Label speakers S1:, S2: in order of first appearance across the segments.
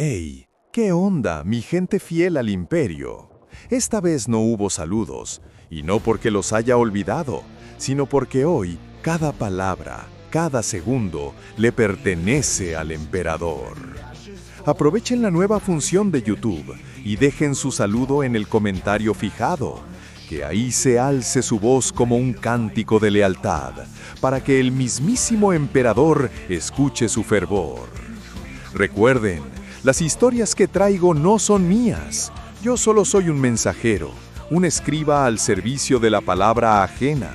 S1: Hey, ¿qué onda, mi gente fiel al imperio? Esta vez no hubo saludos, y no porque los haya olvidado, sino porque hoy cada palabra, cada segundo, le pertenece al emperador. Aprovechen la nueva función de YouTube y dejen su saludo en el comentario fijado, que ahí se alce su voz como un cántico de lealtad, para que el mismísimo emperador escuche su fervor. Recuerden, las historias que traigo no son mías. Yo solo soy un mensajero, un escriba al servicio de la palabra ajena,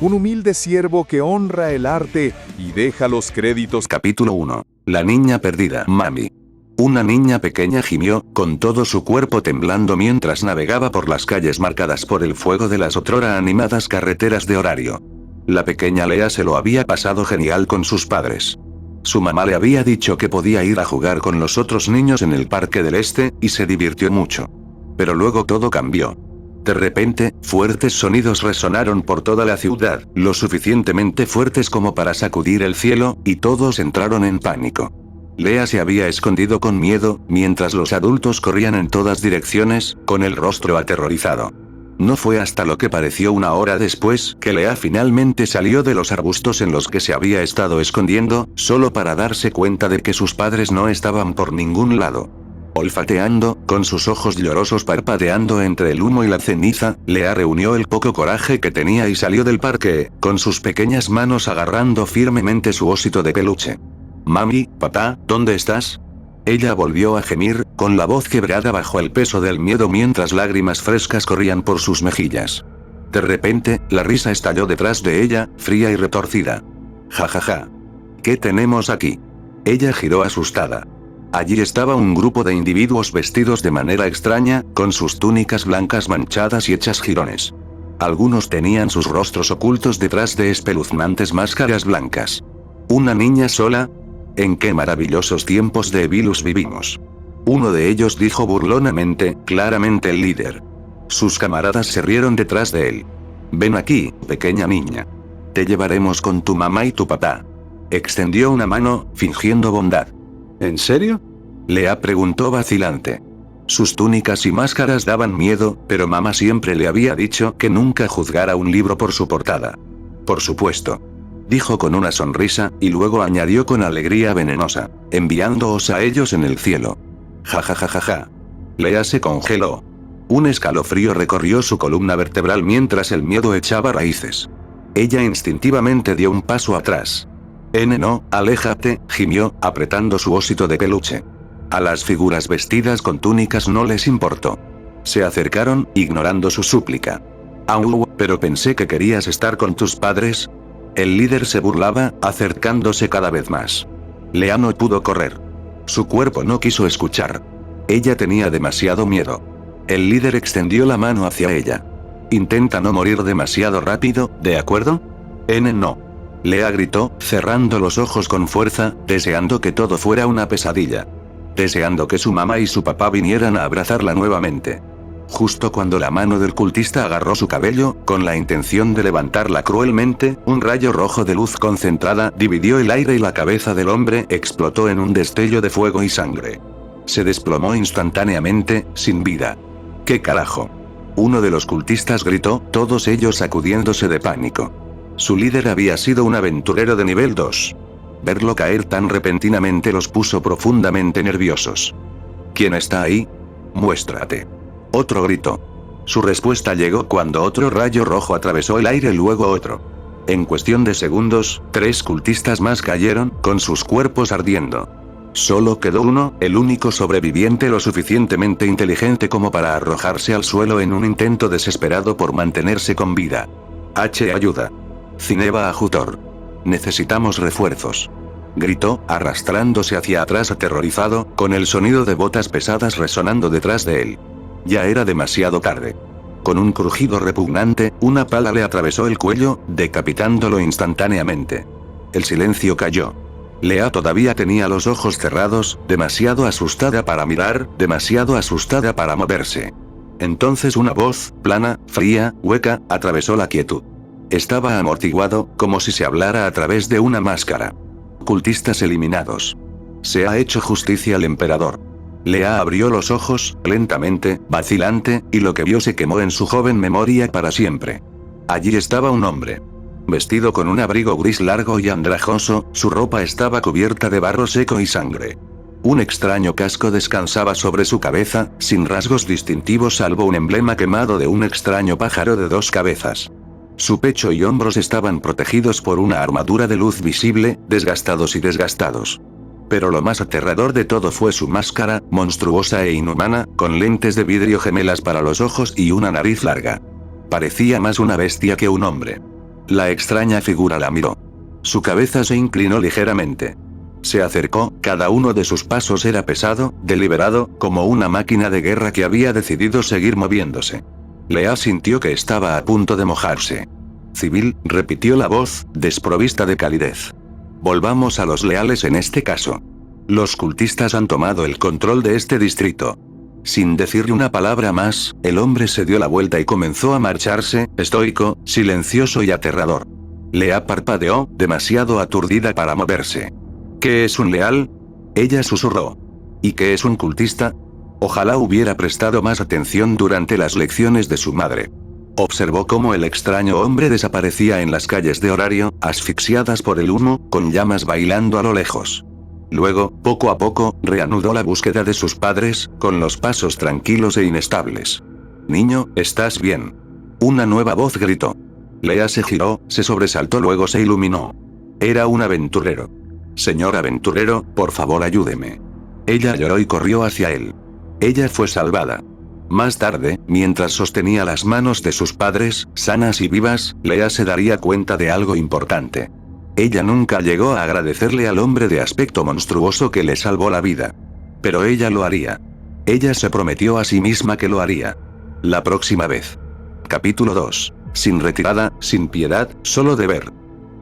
S1: un humilde siervo que honra el arte y deja los créditos.
S2: Capítulo 1. La niña perdida. Mami. Una niña pequeña gimió, con todo su cuerpo temblando mientras navegaba por las calles marcadas por el fuego de las otrora animadas carreteras de horario. La pequeña Lea se lo había pasado genial con sus padres. Su mamá le había dicho que podía ir a jugar con los otros niños en el Parque del Este, y se divirtió mucho. Pero luego todo cambió. De repente, fuertes sonidos resonaron por toda la ciudad, lo suficientemente fuertes como para sacudir el cielo, y todos entraron en pánico. Lea se había escondido con miedo, mientras los adultos corrían en todas direcciones, con el rostro aterrorizado. No fue hasta lo que pareció una hora después que Lea finalmente salió de los arbustos en los que se había estado escondiendo, solo para darse cuenta de que sus padres no estaban por ningún lado. Olfateando, con sus ojos llorosos parpadeando entre el humo y la ceniza, Lea reunió el poco coraje que tenía y salió del parque, con sus pequeñas manos agarrando firmemente su osito de peluche. «Mami, papá, ¿dónde estás?» Ella volvió a gemir, con la voz quebrada bajo el peso del miedo mientras lágrimas frescas corrían por sus mejillas. De repente, la risa estalló detrás de ella, fría y retorcida. «Ja ja ja. ¿Qué tenemos aquí?» Ella giró asustada. Allí estaba un grupo de individuos vestidos de manera extraña, con sus túnicas blancas manchadas y hechas jirones. Algunos tenían sus rostros ocultos detrás de espeluznantes máscaras blancas. ¿Una niña sola? ¿En qué maravillosos tiempos de Evilus vivimos? Uno de ellos dijo burlonamente, claramente el líder. Sus camaradas se rieron detrás de él. «Ven aquí, pequeña niña. Te llevaremos con tu mamá y tu papá». Extendió una mano, fingiendo bondad. «¿En serio?», Lea preguntó vacilante. Sus túnicas y máscaras daban miedo, pero mamá siempre le había dicho que nunca juzgara un libro por su portada. «Por supuesto», dijo con una sonrisa, y luego añadió con alegría venenosa, «enviándoos a ellos en el cielo». «Ja ja ja ja ja». Lea se congeló. Un escalofrío recorrió su columna vertebral mientras el miedo echaba raíces. Ella instintivamente dio un paso atrás. «No, aléjate», gimió, apretando su osito de peluche. A las figuras vestidas con túnicas no les importó. Se acercaron, ignorando su súplica. «Au, pero pensé que querías estar con tus padres». El líder se burlaba, acercándose cada vez más. Lea no pudo correr. Su cuerpo no quiso escuchar. Ella tenía demasiado miedo. El líder extendió la mano hacia ella. «Intenta no morir demasiado rápido, ¿de acuerdo?» «No». Lea gritó, cerrando los ojos con fuerza, deseando que todo fuera una pesadilla. Deseando que su mamá y su papá vinieran a abrazarla nuevamente. Justo cuando la mano del cultista agarró su cabello, con la intención de levantarla cruelmente, un rayo rojo de luz concentrada dividió el aire y la cabeza del hombre explotó en un destello de fuego y sangre. Se desplomó instantáneamente, sin vida. «¿Qué carajo?», uno de los cultistas gritó, todos ellos sacudiéndose de pánico. Su líder había sido un aventurero de nivel 2. Verlo caer tan repentinamente los puso profundamente nerviosos. «¿Quién está ahí? Muéstrate». Otro gritó. Su respuesta llegó cuando otro rayo rojo atravesó el aire y luego otro. En cuestión de segundos, 3 cultistas más cayeron, con sus cuerpos ardiendo. Solo quedó uno, el único sobreviviente lo suficientemente inteligente como para arrojarse al suelo en un intento desesperado por mantenerse con vida. «Ayuda. Cineva a Jutor. Necesitamos refuerzos», gritó, arrastrándose hacia atrás aterrorizado, con el sonido de botas pesadas resonando detrás de él. Ya era demasiado tarde. Con un crujido repugnante, una pala le atravesó el cuello, decapitándolo instantáneamente. El silencio cayó. Lea todavía tenía los ojos cerrados, demasiado asustada para mirar, demasiado asustada para moverse. Entonces una voz, plana, fría, hueca, atravesó la quietud. Estaba amortiguado, como si se hablara a través de una máscara. «Cultistas eliminados. Se ha hecho justicia al emperador». Lea abrió los ojos, lentamente, vacilante, y lo que vio se quemó en su joven memoria para siempre. Allí estaba un hombre. Vestido con un abrigo gris largo y andrajoso, su ropa estaba cubierta de barro seco y sangre. Un extraño casco descansaba sobre su cabeza, sin rasgos distintivos salvo un emblema quemado de un extraño pájaro de 2 cabezas. Su pecho y hombros estaban protegidos por una armadura de luz visible, desgastados y desgastados. Pero lo más aterrador de todo fue su máscara, monstruosa e inhumana, con lentes de vidrio gemelas para los ojos y una nariz larga. Parecía más una bestia que un hombre. La extraña figura la miró. Su cabeza se inclinó ligeramente. Se acercó, cada uno de sus pasos era pesado, deliberado, como una máquina de guerra que había decidido seguir moviéndose. Lea sintió que estaba a punto de mojarse. Civil, repitió la voz, desprovista de calidez. Volvamos a los leales en este caso. Los cultistas han tomado el control de este distrito. Sin decirle una palabra más, el hombre se dio la vuelta y comenzó a marcharse, estoico, silencioso y aterrador. Lea parpadeó, demasiado aturdida para moverse. ¿Qué es un leal? Ella susurró. ¿Y qué es un cultista? Ojalá hubiera prestado más atención durante las lecciones de su madre. Observó cómo el extraño hombre desaparecía en las calles de Horario, asfixiadas por el humo, con llamas bailando a lo lejos. Luego, poco a poco, reanudó la búsqueda de sus padres, con los pasos tranquilos e inestables. Niño, ¿estás bien? Una nueva voz gritó. Lea se giró, se sobresaltó, luego se iluminó. Era un aventurero. Señor aventurero, por favor ayúdeme. Ella lloró y corrió hacia él. Ella fue salvada. Más tarde, mientras sostenía las manos de sus padres, sanas y vivas, Lea se daría cuenta de algo importante. Ella nunca llegó a agradecerle al hombre de aspecto monstruoso que le salvó la vida. Pero ella lo haría. Ella se prometió a sí misma que lo haría. La próxima vez. Capítulo 2. Sin retirada, sin piedad, solo deber.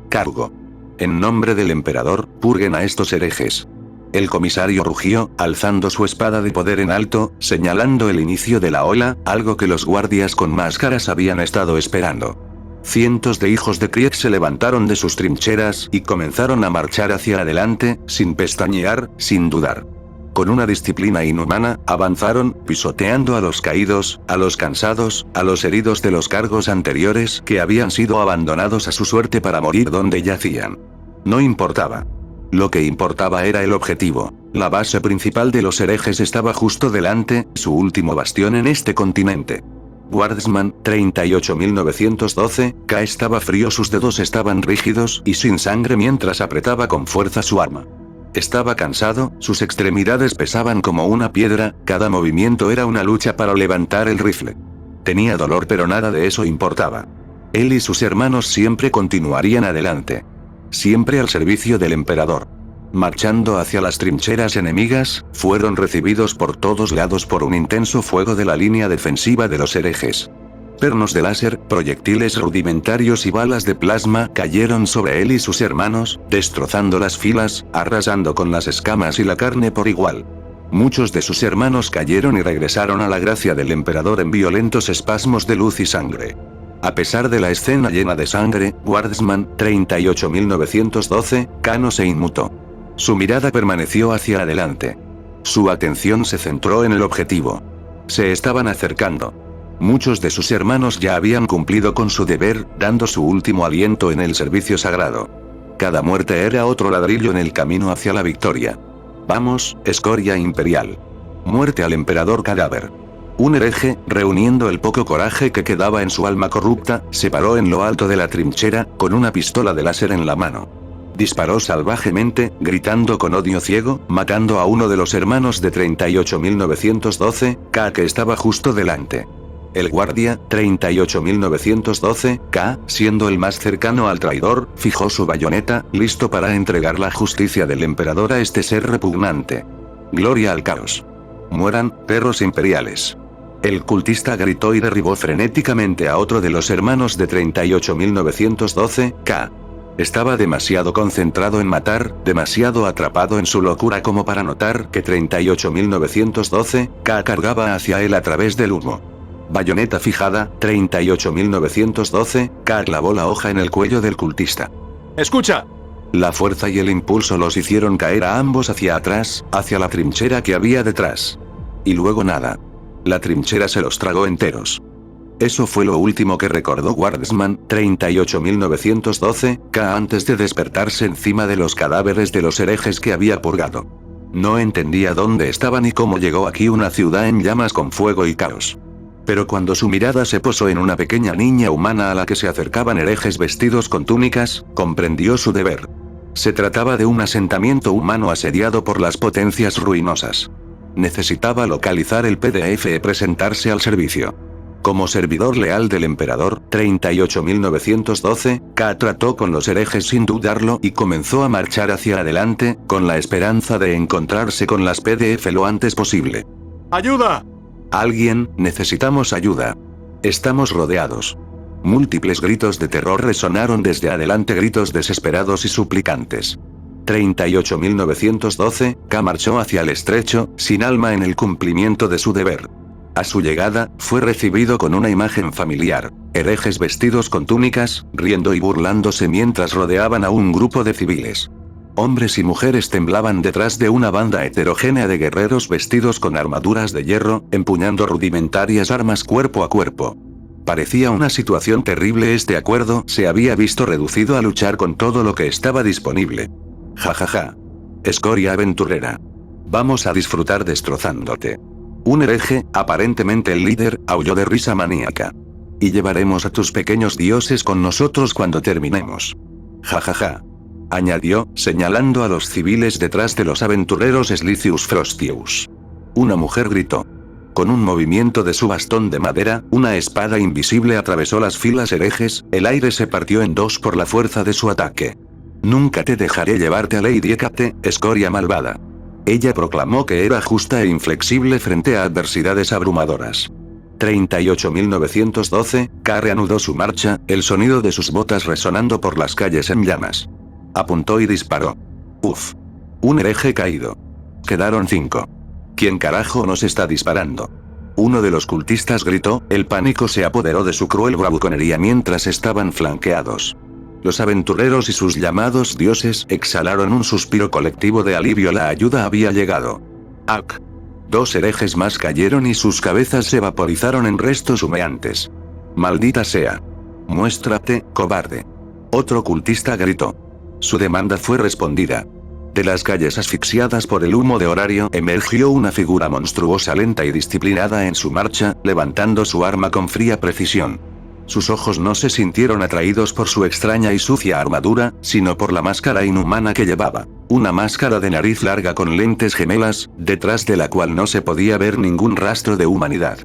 S2: Cargo. En nombre del emperador, purguen a estos herejes. El comisario rugió, alzando su espada de poder en alto, señalando el inicio de la ola, algo que los guardias con máscaras habían estado esperando. Cientos de hijos de Krieg se levantaron de sus trincheras y comenzaron a marchar hacia adelante, sin pestañear, sin dudar. Con una disciplina inhumana, avanzaron, pisoteando a los caídos, a los cansados, a los heridos de los cargos anteriores que habían sido abandonados a su suerte para morir donde yacían. No importaba. Lo que importaba era el objetivo. La base principal de los herejes estaba justo delante, su último bastión en este continente. Guardsman, 38.912, K estaba frío, sus dedos estaban rígidos y sin sangre mientras apretaba con fuerza su arma. Estaba cansado, sus extremidades pesaban como una piedra, cada movimiento era una lucha para levantar el rifle. Tenía dolor pero nada de eso importaba. Él y sus hermanos siempre continuarían adelante. Siempre al servicio del emperador. Marchando hacia las trincheras enemigas, fueron recibidos por todos lados por un intenso fuego de la línea defensiva de los herejes. Pernos de láser, proyectiles rudimentarios y balas de plasma cayeron sobre él y sus hermanos, destrozando las filas, arrasando con las escamas y la carne por igual. Muchos de sus hermanos cayeron y regresaron a la gracia del emperador en violentos espasmos de luz y sangre. A pesar de la escena llena de sangre, Guardsman, 38.912, K no se inmutó. Su mirada permaneció hacia adelante. Su atención se centró en el objetivo. Se estaban acercando. Muchos de sus hermanos ya habían cumplido con su deber, dando su último aliento en el servicio sagrado. Cada muerte era otro ladrillo en el camino hacia la victoria. Vamos, escoria imperial. Muerte al emperador cadáver. Un hereje, reuniendo el poco coraje que quedaba en su alma corrupta, se paró en lo alto de la trinchera, con una pistola de láser en la mano. Disparó salvajemente, gritando con odio ciego, matando a uno de los hermanos de 38.912, K que estaba justo delante. El guardia, 38.912, K, siendo el más cercano al traidor, fijó su bayoneta, listo para entregar la justicia del emperador a este ser repugnante. Gloria al caos. Mueran, perros imperiales. El cultista gritó y derribó frenéticamente a otro de los hermanos de 38.912, K. Estaba demasiado concentrado en matar, demasiado atrapado en su locura como para notar que 38.912, K cargaba hacia él a través del humo. Bayoneta fijada, 38.912, K clavó la hoja en el cuello del cultista.
S3: ¡Escucha!
S2: La fuerza y el impulso los hicieron caer a ambos hacia atrás, hacia la trinchera que había detrás. Y luego nada. La trinchera se los tragó enteros. Eso fue lo último que recordó Wardsman, 38.912, antes de despertarse encima de los cadáveres de los herejes que había purgado. No entendía dónde estaba ni cómo llegó aquí una ciudad en llamas con fuego y caos. Pero cuando su mirada se posó en una pequeña niña humana a la que se acercaban herejes vestidos con túnicas, comprendió su deber. Se trataba de un asentamiento humano asediado por las potencias ruinosas. Necesitaba localizar el PDF y presentarse al servicio. Como servidor leal del emperador, 38.912, trató con los herejes sin dudarlo y comenzó a marchar hacia adelante, con la esperanza de encontrarse con las PDF lo antes posible.
S1: ¡Ayuda!
S2: Alguien, necesitamos ayuda. Estamos rodeados. Múltiples gritos de terror resonaron desde adelante, gritos desesperados y suplicantes. 38.912, marchó hacia el estrecho, sin alma en el cumplimiento de su deber. A su llegada, fue recibido con una imagen familiar. Herejes vestidos con túnicas, riendo y burlándose mientras rodeaban a un grupo de civiles. Hombres y mujeres temblaban detrás de una banda heterogénea de guerreros vestidos con armaduras de hierro, empuñando rudimentarias armas cuerpo a cuerpo. Parecía una situación terrible. Este acuerdo se había visto reducido a luchar con todo lo que estaba disponible. Jajaja. Escoria aventurera. Vamos a disfrutar destrozándote. Un hereje, aparentemente el líder, aulló de risa maníaca. Y llevaremos a tus pequeños dioses con nosotros cuando terminemos. Jajaja. Añadió, señalando a los civiles detrás de los aventureros Slicius Frostius. Una mujer gritó. Con un movimiento de su bastón de madera, una espada invisible atravesó las filas herejes, el aire se partió en dos por la fuerza de su ataque. Nunca te dejaré llevarte a Lady Hecate, escoria malvada. Ella proclamó que era justa e inflexible frente a adversidades abrumadoras. 38.912, reanudó su marcha, el sonido de sus botas resonando por las calles en llamas. Apuntó y disparó. Uf. Un hereje caído. Quedaron 5. ¿Quién carajo nos está disparando? Uno de los cultistas gritó, el pánico se apoderó de su cruel bravuconería mientras estaban flanqueados. Los aventureros y sus llamados dioses exhalaron un suspiro colectivo de alivio. La ayuda había llegado. ¡Ac! 2 herejes más cayeron y sus cabezas se vaporizaron en restos humeantes. ¡Maldita sea! ¡Muéstrate, cobarde! Otro cultista gritó. Su demanda fue respondida. De las calles asfixiadas por el humo de Horario emergió una figura monstruosa, lenta y disciplinada en su marcha, levantando su arma con fría precisión. Sus ojos no se sintieron atraídos por su extraña y sucia armadura, sino por la máscara inhumana que llevaba. Una máscara de nariz larga con lentes gemelas, detrás de la cual no se podía ver ningún rastro de humanidad.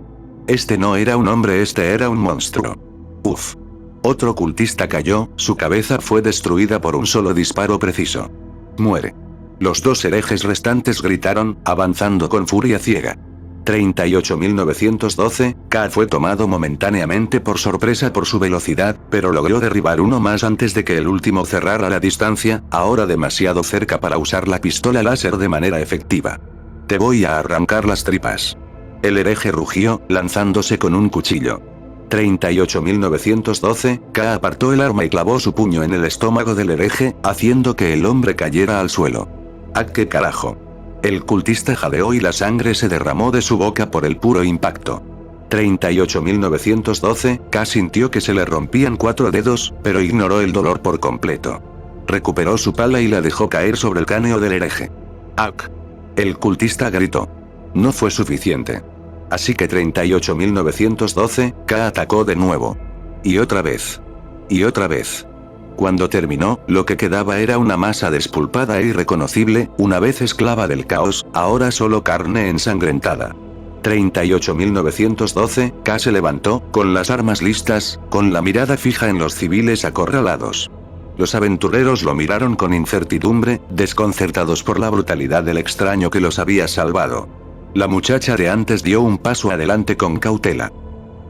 S2: Este no era un hombre, este era un monstruo. Uf. Otro cultista cayó, su cabeza fue destruida por un solo disparo preciso. Muere. Los 2 herejes restantes gritaron, avanzando con furia ciega. 38.912, fue tomado momentáneamente por sorpresa por su velocidad, pero logró derribar uno más antes de que el último cerrara la distancia, ahora demasiado cerca para usar la pistola láser de manera efectiva. Te voy a arrancar las tripas. El hereje rugió, lanzándose con un cuchillo. 38.912, apartó el arma y clavó su puño en el estómago del hereje, haciendo que el hombre cayera al suelo. ¡Ah, qué carajo! El cultista jadeó y la sangre se derramó de su boca por el puro impacto. 38.912, sintió que se le rompían 4 dedos, pero ignoró el dolor por completo. Recuperó su pala y la dejó caer sobre el cráneo del hereje. ¡Ac! El cultista gritó. No fue suficiente. Así que 38.912, atacó de nuevo. Y otra vez. Y otra vez. Cuando terminó, lo que quedaba era una masa despulpada e irreconocible, una vez esclava del caos, ahora solo carne ensangrentada. 38.912, se levantó, con las armas listas, con la mirada fija en los civiles acorralados. Los aventureros lo miraron con incertidumbre, desconcertados por la brutalidad del extraño que los había salvado. La muchacha de antes dio un paso adelante con cautela.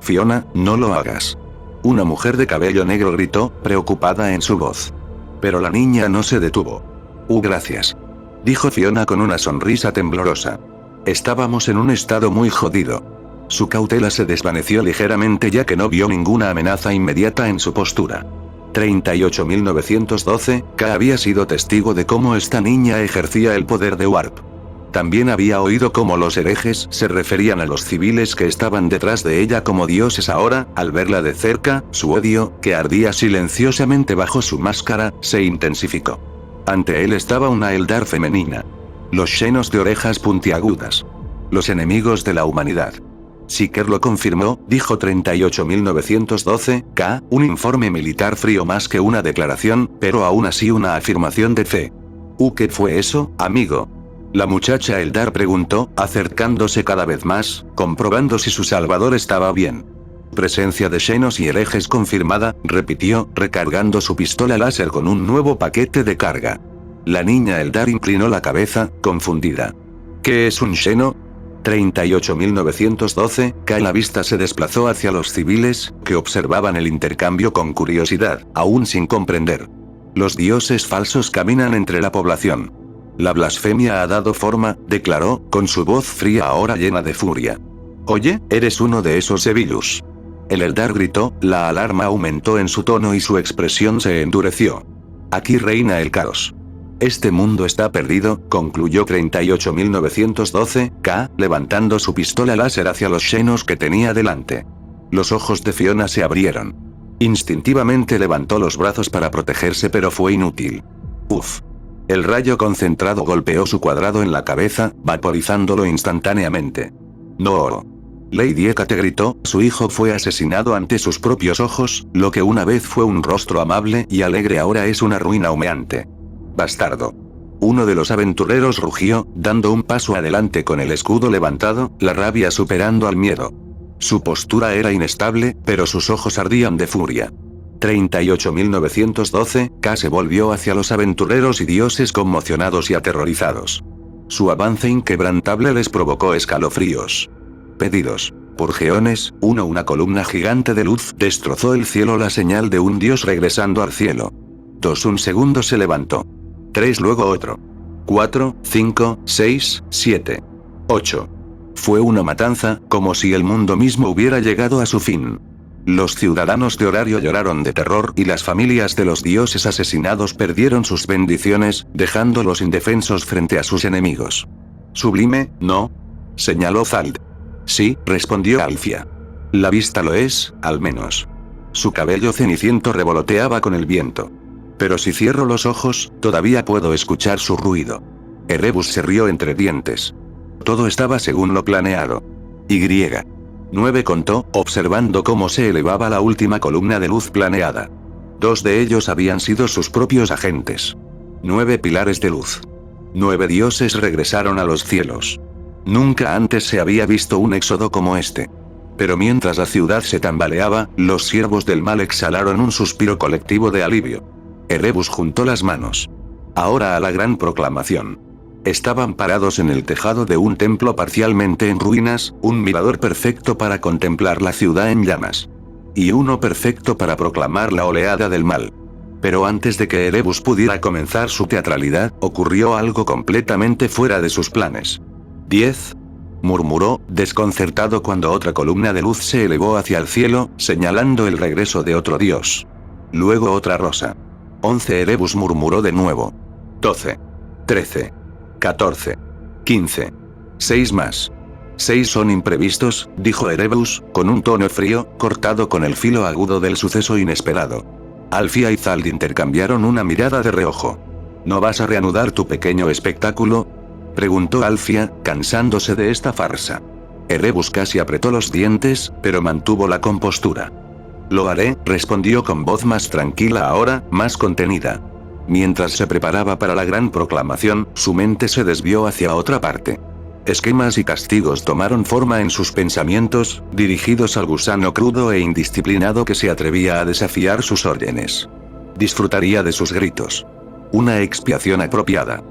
S2: Fiona, no lo hagas. Una mujer de cabello negro gritó, preocupada en su voz. Pero la niña no se detuvo. Gracias. Dijo Fiona con una sonrisa temblorosa. Estábamos en un estado muy jodido. Su cautela se desvaneció ligeramente ya que no vio ninguna amenaza inmediata en su postura. 38.912, K había sido testigo de cómo esta niña ejercía el poder de Warp. También había oído cómo los herejes se referían a los civiles que estaban detrás de ella como dioses. Ahora, al verla de cerca, su odio, que ardía silenciosamente bajo su máscara, se intensificó. Ante él estaba una Eldar femenina. Los Xenos de orejas puntiagudas. Los enemigos de la humanidad. Seeker lo confirmó, dijo 38.912, K, un informe militar frío más que una declaración, pero aún así una afirmación de fe. ¿Qué fue eso, amigo? La muchacha Eldar preguntó, acercándose cada vez más, comprobando si su salvador estaba bien. Presencia de Xenos y herejes confirmada, repitió, recargando su pistola láser con un nuevo paquete de carga. La niña Eldar inclinó la cabeza, confundida. ¿Qué es un Xeno? 38.912, K. La vista se desplazó hacia los civiles, que observaban el intercambio con curiosidad, aún sin comprender. Los dioses falsos caminan entre la población. La blasfemia ha dado forma, declaró, con su voz fría ahora llena de furia. Oye, eres uno de esos Evilus. El Eldar gritó, la alarma aumentó en su tono y su expresión se endureció. Aquí reina el caos. Este mundo está perdido, concluyó 38.912, K, levantando su pistola láser hacia los Xenos que tenía delante. Los ojos de Fiona se abrieron. Instintivamente levantó los brazos para protegerse, pero fue inútil. Uf. El rayo concentrado golpeó su cuadrado en la cabeza, vaporizándolo instantáneamente. No. Lady Hecate gritó, su hijo fue asesinado ante sus propios ojos, lo que una vez fue un rostro amable y alegre ahora es una ruina humeante. Bastardo. Uno de los aventureros rugió, dando un paso adelante con el escudo levantado, la rabia superando al miedo. Su postura era inestable, pero sus ojos ardían de furia. 38.912, K se volvió hacia los aventureros y dioses conmocionados y aterrorizados. Su avance inquebrantable les provocó escalofríos. Pedidos. Por geones, una columna gigante de luz destrozó el cielo, la señal de un dios regresando al cielo. 2. Un segundo se levantó. 3. Luego otro. 4, 5, 6, 7. 8. Fue una matanza, como si el mundo mismo hubiera llegado a su fin. Los ciudadanos de Horario lloraron de terror y las familias de los dioses asesinados perdieron sus bendiciones, dejándolos indefensos frente a sus enemigos. Sublime, ¿no? Señaló Zald. Sí, respondió Alfia. La vista lo es, al menos. Su cabello ceniciento revoloteaba con el viento. Pero si cierro los ojos, todavía puedo escuchar su ruido. Erebus se rió entre dientes. Todo estaba según lo planeado. 9 contó, observando cómo se elevaba la última columna de luz planeada. 2 de ellos habían sido sus propios agentes. 9 pilares de luz. 9 dioses regresaron a los cielos. Nunca antes se había visto un éxodo como este. Pero mientras la ciudad se tambaleaba, los siervos del mal exhalaron un suspiro colectivo de alivio. Erebus juntó las manos. Ahora a la gran proclamación. Estaban parados en el tejado de un templo parcialmente en ruinas, un mirador perfecto para contemplar la ciudad en llamas. Y uno perfecto para proclamar la oleada del mal. Pero antes de que Erebus pudiera comenzar su teatralidad, ocurrió algo completamente fuera de sus planes. 10. Murmuró, desconcertado cuando otra columna de luz se elevó hacia el cielo, señalando el regreso de otro dios. Luego otra rosa. 11. Erebus murmuró de nuevo. 12. 13. 14. 15. 6 más. 6 son imprevistos, dijo Erebus, con un tono frío, cortado con el filo agudo del suceso inesperado. Alfia y Zald intercambiaron una mirada de reojo. ¿No vas a reanudar tu pequeño espectáculo?, preguntó Alfia, cansándose de esta farsa. Erebus casi apretó los dientes, pero mantuvo la compostura. Lo haré, respondió con voz más tranquila ahora, más contenida. Mientras se preparaba para la gran proclamación, su mente se desvió hacia otra parte. Esquemas y castigos tomaron forma en sus pensamientos, dirigidos al gusano crudo e indisciplinado que se atrevía a desafiar sus órdenes. Disfrutaría de sus gritos. Una expiación apropiada.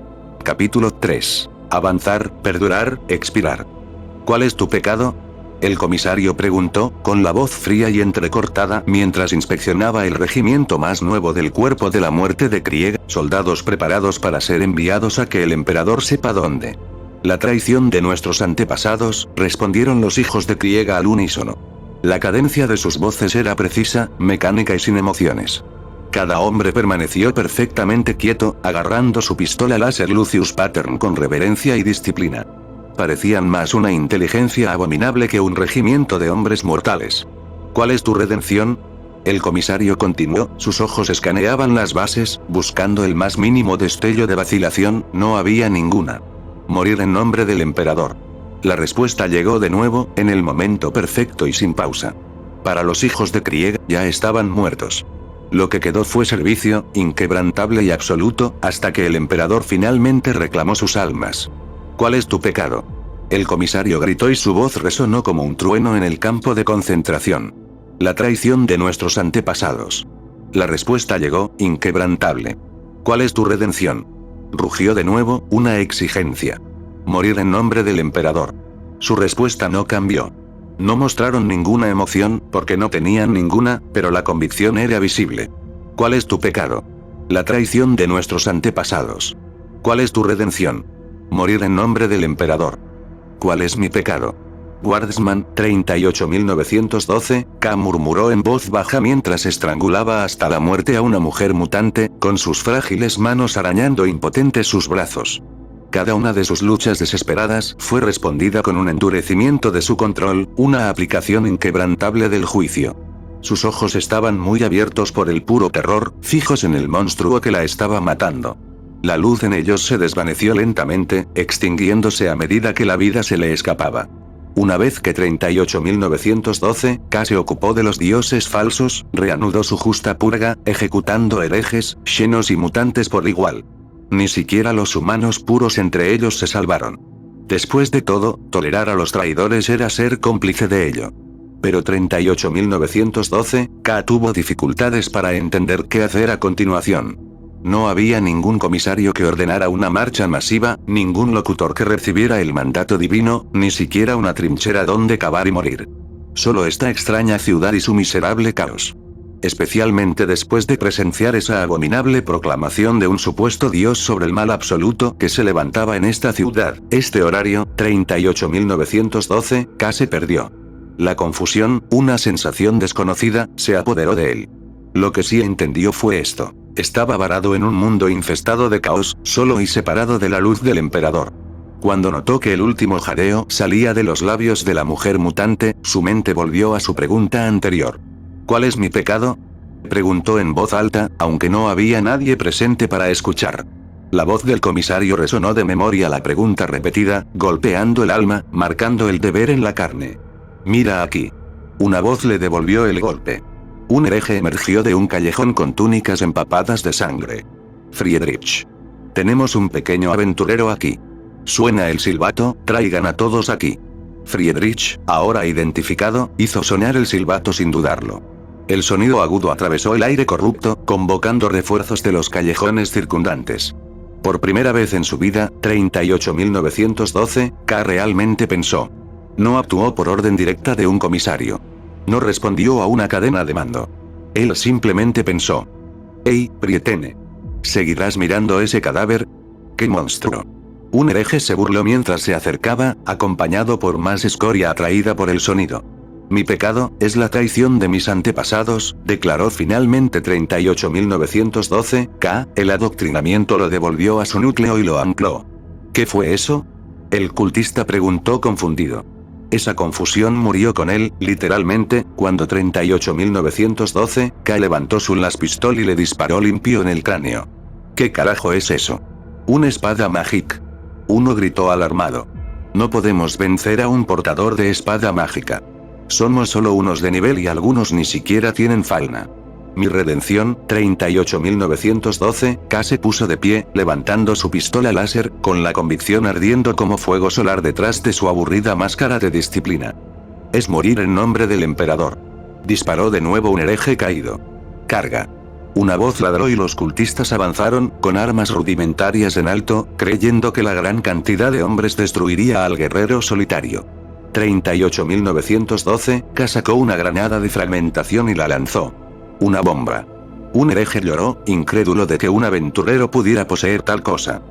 S2: Capítulo 3. Avanzar, perdurar, expirar. ¿Cuál es tu pecado?, el comisario preguntó, con la voz fría y entrecortada, mientras inspeccionaba el regimiento más nuevo del Cuerpo de la Muerte de Krieg, soldados preparados para ser enviados a que el emperador sepa dónde. La traición de nuestros antepasados, respondieron los hijos de Krieg al unísono. La cadencia de sus voces era precisa, mecánica y sin emociones. Cada hombre permaneció perfectamente quieto, agarrando su pistola láser Lucius Pattern con reverencia y disciplina. Parecían más una inteligencia abominable que un regimiento de hombres mortales. ¿Cuál es tu redención? El comisario continuó, sus ojos escaneaban las bases, buscando el más mínimo destello de vacilación, no había ninguna. Morir en nombre del emperador. La respuesta llegó de nuevo, en el momento perfecto y sin pausa. Para los hijos de Krieg, ya estaban muertos. Lo que quedó fue servicio, inquebrantable y absoluto, hasta que el emperador finalmente reclamó sus almas. ¿Cuál es tu pecado? El comisario gritó y su voz resonó como un trueno en el campo de concentración. La traición de nuestros antepasados. La respuesta llegó, inquebrantable. ¿Cuál es tu redención? Rugió de nuevo, una exigencia. Morir en nombre del emperador. Su respuesta no cambió. No mostraron ninguna emoción, porque no tenían ninguna, pero la convicción era visible. ¿Cuál es tu pecado? La traición de nuestros antepasados. ¿Cuál es tu redención? Morir en nombre del emperador. ¿Cuál es mi pecado? Guardsman, 38.912, K murmuró en voz baja mientras estrangulaba hasta la muerte a una mujer mutante, con sus frágiles manos arañando impotentes sus brazos. Cada una de sus luchas desesperadas fue respondida con un endurecimiento de su control, una aplicación inquebrantable del juicio. Sus ojos estaban muy abiertos por el puro terror, fijos en el monstruo que la estaba matando. La luz en ellos se desvaneció lentamente, extinguiéndose a medida que la vida se le escapaba. Una vez que 38.912, K se ocupó de los dioses falsos, reanudó su justa purga, ejecutando herejes, xenos y mutantes por igual. Ni siquiera los humanos puros entre ellos se salvaron. Después de todo, tolerar a los traidores era ser cómplice de ello. Pero 38.912, K tuvo dificultades para entender qué hacer a continuación. No había ningún comisario que ordenara una marcha masiva, ningún locutor que recibiera el mandato divino, ni siquiera una trinchera donde cavar y morir. Solo esta extraña ciudad y su miserable caos. Especialmente después de presenciar esa abominable proclamación de un supuesto dios sobre el mal absoluto que se levantaba en esta ciudad, este horario, 38.912, K se perdió. La confusión, una sensación desconocida, se apoderó de él. Lo que sí entendió fue esto. Estaba varado en un mundo infestado de caos, solo y separado de la luz del emperador. Cuando notó que el último jadeo salía de los labios de la mujer mutante, su mente volvió a su pregunta anterior. ¿Cuál es mi pecado? Preguntó en voz alta, aunque no había nadie presente para escuchar. La voz del comisario resonó de memoria la pregunta repetida, golpeando el alma, marcando el deber en la carne. Mira aquí. Una voz le devolvió el golpe. Un hereje emergió de un callejón con túnicas empapadas de sangre. Friedrich. Tenemos un pequeño aventurero aquí. Suena el silbato, traigan a todos aquí. Friedrich, ahora identificado, hizo sonar el silbato sin dudarlo. El sonido agudo atravesó el aire corrupto, convocando refuerzos de los callejones circundantes. Por primera vez en su vida, 38.912, K realmente pensó. No actuó por orden directa de un comisario. No respondió a una cadena de mando. Él simplemente pensó. «Hey, Prietene. ¿Seguirás mirando ese cadáver? ¡Qué monstruo!». Un hereje se burló mientras se acercaba, acompañado por más escoria atraída por el sonido. «Mi pecado es la traición de mis antepasados», declaró finalmente 38.912, K, el adoctrinamiento lo devolvió a su núcleo y lo ancló. ¿Qué fue eso? El cultista preguntó confundido. Esa confusión murió con él, literalmente, cuando 38.912, K levantó su las pistol y le disparó limpio en el cráneo. ¿Qué carajo es eso? Una espada mágica. Uno gritó alarmado. No podemos vencer a un portador de espada mágica. Somos solo unos de nivel y algunos ni siquiera tienen fauna. Mi redención, 38.912, K se puso de pie, levantando su pistola láser, con la convicción ardiendo como fuego solar detrás de su aburrida máscara de disciplina. Es morir en nombre del emperador. Disparó de nuevo un hereje caído. Carga. Una voz ladró y los cultistas avanzaron, con armas rudimentarias en alto, creyendo que la gran cantidad de hombres destruiría al guerrero solitario. 38.912, K sacó una granada de fragmentación y la lanzó. Una bomba. Un hereje lloró, incrédulo de que un aventurero pudiera poseer tal cosa.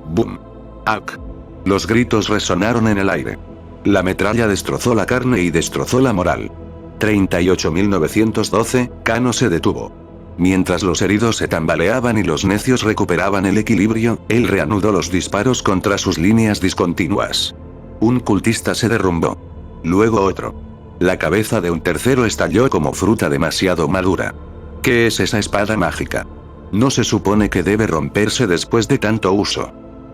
S2: ¡Bum! ¡Ak! Los gritos resonaron en el aire. La metralla destrozó la carne y destrozó la moral. 38.912, K no se detuvo. Mientras los heridos se tambaleaban y los necios recuperaban el equilibrio, él reanudó los disparos contra sus líneas discontinuas. Un cultista se derrumbó. Luego otro. La cabeza de un tercero estalló como fruta demasiado madura. ¿Qué es esa espada mágica? No se supone que debe romperse después de tanto uso.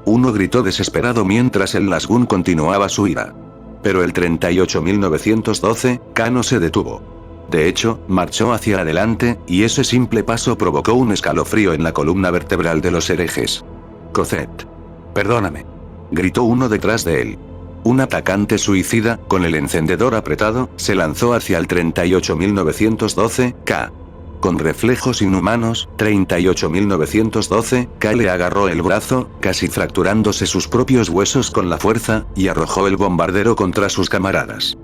S2: Uno gritó desesperado mientras el Nazgûl continuaba su ira. Pero el 38.912, K no se detuvo. De hecho, marchó hacia adelante, y ese simple paso provocó un escalofrío en la columna vertebral de los herejes. Cosette. Perdóname. Gritó uno detrás de él. Un atacante suicida, con el encendedor apretado, se lanzó hacia el 38.912, K. Con reflejos inhumanos, 38.912, K le agarró el brazo, casi fracturándose sus propios huesos con la fuerza, y arrojó el bombardero contra sus camaradas.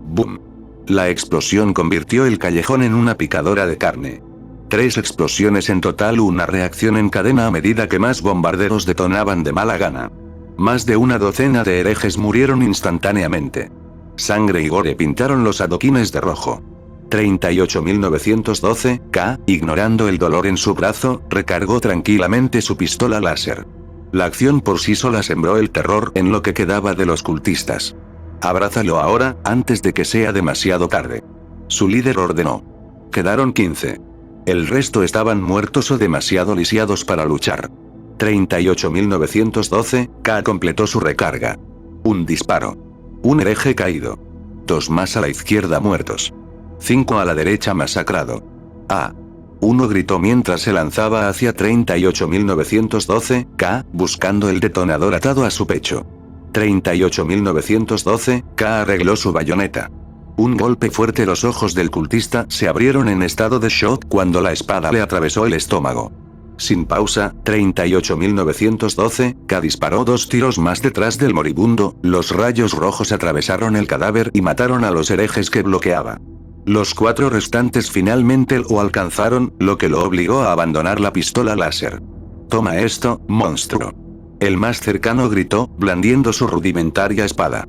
S2: ¡Bum! La explosión convirtió el callejón en una picadora de carne. 3 explosiones en total, una reacción en cadena a medida que más bombarderos detonaban de mala gana. Más de una docena de herejes murieron instantáneamente. Sangre y gore pintaron los adoquines de rojo. 38.912, K, ignorando el dolor en su brazo, recargó tranquilamente su pistola láser. La acción por sí sola sembró el terror en lo que quedaba de los cultistas. Abrázalo ahora, antes de que sea demasiado tarde. Su líder ordenó. Quedaron 15. El resto estaban muertos o demasiado lisiados para luchar. 38.912, K completó su recarga. Un disparo. Un hereje caído. 2 más a la izquierda muertos. 5 a la derecha masacrado. Ah. Uno gritó mientras se lanzaba hacia 38.912, K, buscando el detonador atado a su pecho. 38.912, K arregló su bayoneta. Un golpe fuerte, los ojos del cultista se abrieron en estado de shock cuando la espada le atravesó el estómago. Sin pausa, 38.912, K disparó 2 tiros más detrás del moribundo, los rayos rojos atravesaron el cadáver y mataron a los herejes que bloqueaba. Los 4 restantes finalmente lo alcanzaron, lo que lo obligó a abandonar la pistola láser. «Toma esto, monstruo». El más cercano gritó, blandiendo su rudimentaria espada.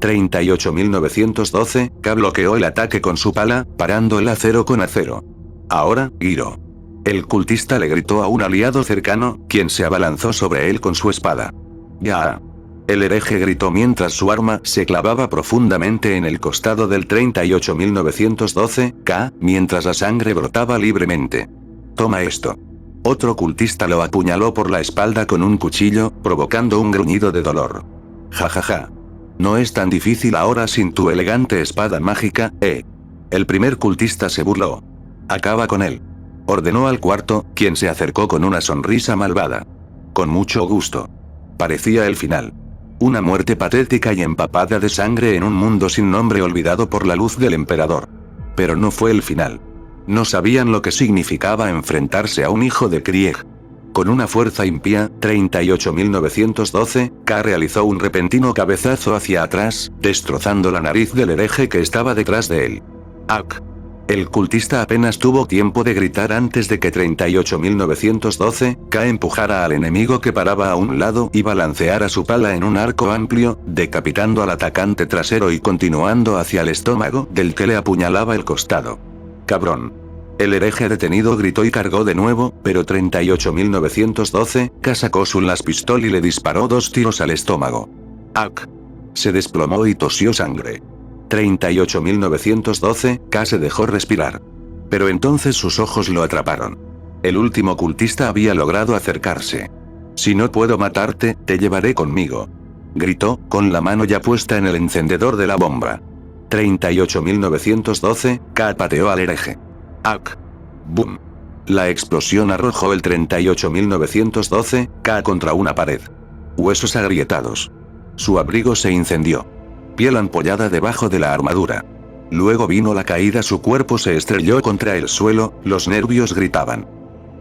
S2: 38.912, K bloqueó el ataque con su pala, parando el acero con acero. Ahora, Giro. El cultista le gritó a un aliado cercano, quien se abalanzó sobre él con su espada. Ya. El hereje gritó mientras su arma se clavaba profundamente en el costado del 38.912, K, mientras la sangre brotaba libremente. Toma esto. Otro cultista lo apuñaló por la espalda con un cuchillo, provocando un gruñido de dolor. Jajaja. No es tan difícil ahora sin tu elegante espada mágica, ¿eh? El primer cultista se burló. Acaba con él. Ordenó al cuarto, quien se acercó con una sonrisa malvada. Con mucho gusto. Parecía el final. Una muerte patética y empapada de sangre en un mundo sin nombre olvidado por la luz del emperador. Pero no fue el final. No sabían lo que significaba enfrentarse a un hijo de Krieg. Con una fuerza impía, 38.912, K realizó un repentino cabezazo hacia atrás, destrozando la nariz del hereje que estaba detrás de él. ¡Ak! El cultista apenas tuvo tiempo de gritar antes de que 38.912, K empujara al enemigo que paraba a un lado y balanceara su pala en un arco amplio, decapitando al atacante trasero y continuando hacia el estómago del que le apuñalaba el costado. ¡Cabrón! El hereje detenido gritó y cargó de nuevo, pero 38.912, K sacó su las pistol y le disparó 2 tiros al estómago. ¡Ak! Se desplomó y tosió sangre. 38.912, K se dejó respirar. Pero entonces sus ojos lo atraparon. El último cultista había logrado acercarse. «Si no puedo matarte, te llevaré conmigo», gritó, con la mano ya puesta en el encendedor de la bomba. 38.912, K pateó al hereje. ¡Ak! ¡Bum! La explosión arrojó el 38.912, K contra una pared. Huesos agrietados. Su abrigo se incendió. Piel ampollada debajo de la armadura. Luego vino la caída, su cuerpo se estrelló contra el suelo, los nervios gritaban.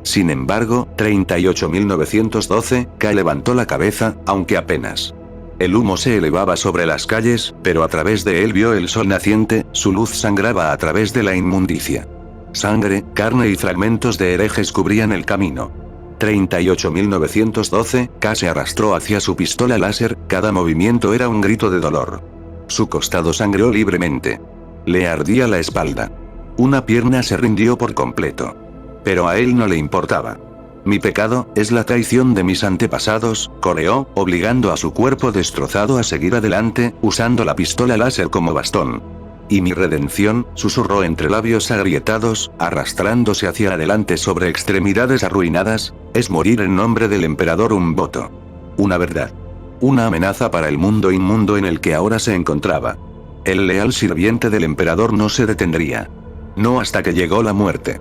S2: Sin embargo, 38.912, K levantó la cabeza, aunque apenas. El humo se elevaba sobre las calles, pero a través de él vio el sol naciente, su luz sangraba a través de la inmundicia. Sangre, carne y fragmentos de herejes cubrían el camino. 38.912, K se arrastró hacia su pistola láser, cada movimiento era un grito de dolor. Su costado sangró libremente. Le ardía la espalda. Una pierna se rindió por completo. Pero a él no le importaba. Mi pecado es la traición de mis antepasados, coreó, obligando a su cuerpo destrozado a seguir adelante, usando la pistola láser como bastón. Y mi redención, susurró entre labios agrietados, arrastrándose hacia adelante sobre extremidades arruinadas, es morir en nombre del emperador Umboto. Una verdad. Una amenaza para el mundo inmundo en el que ahora se encontraba. El leal sirviente del emperador no se detendría. No hasta que llegó la muerte.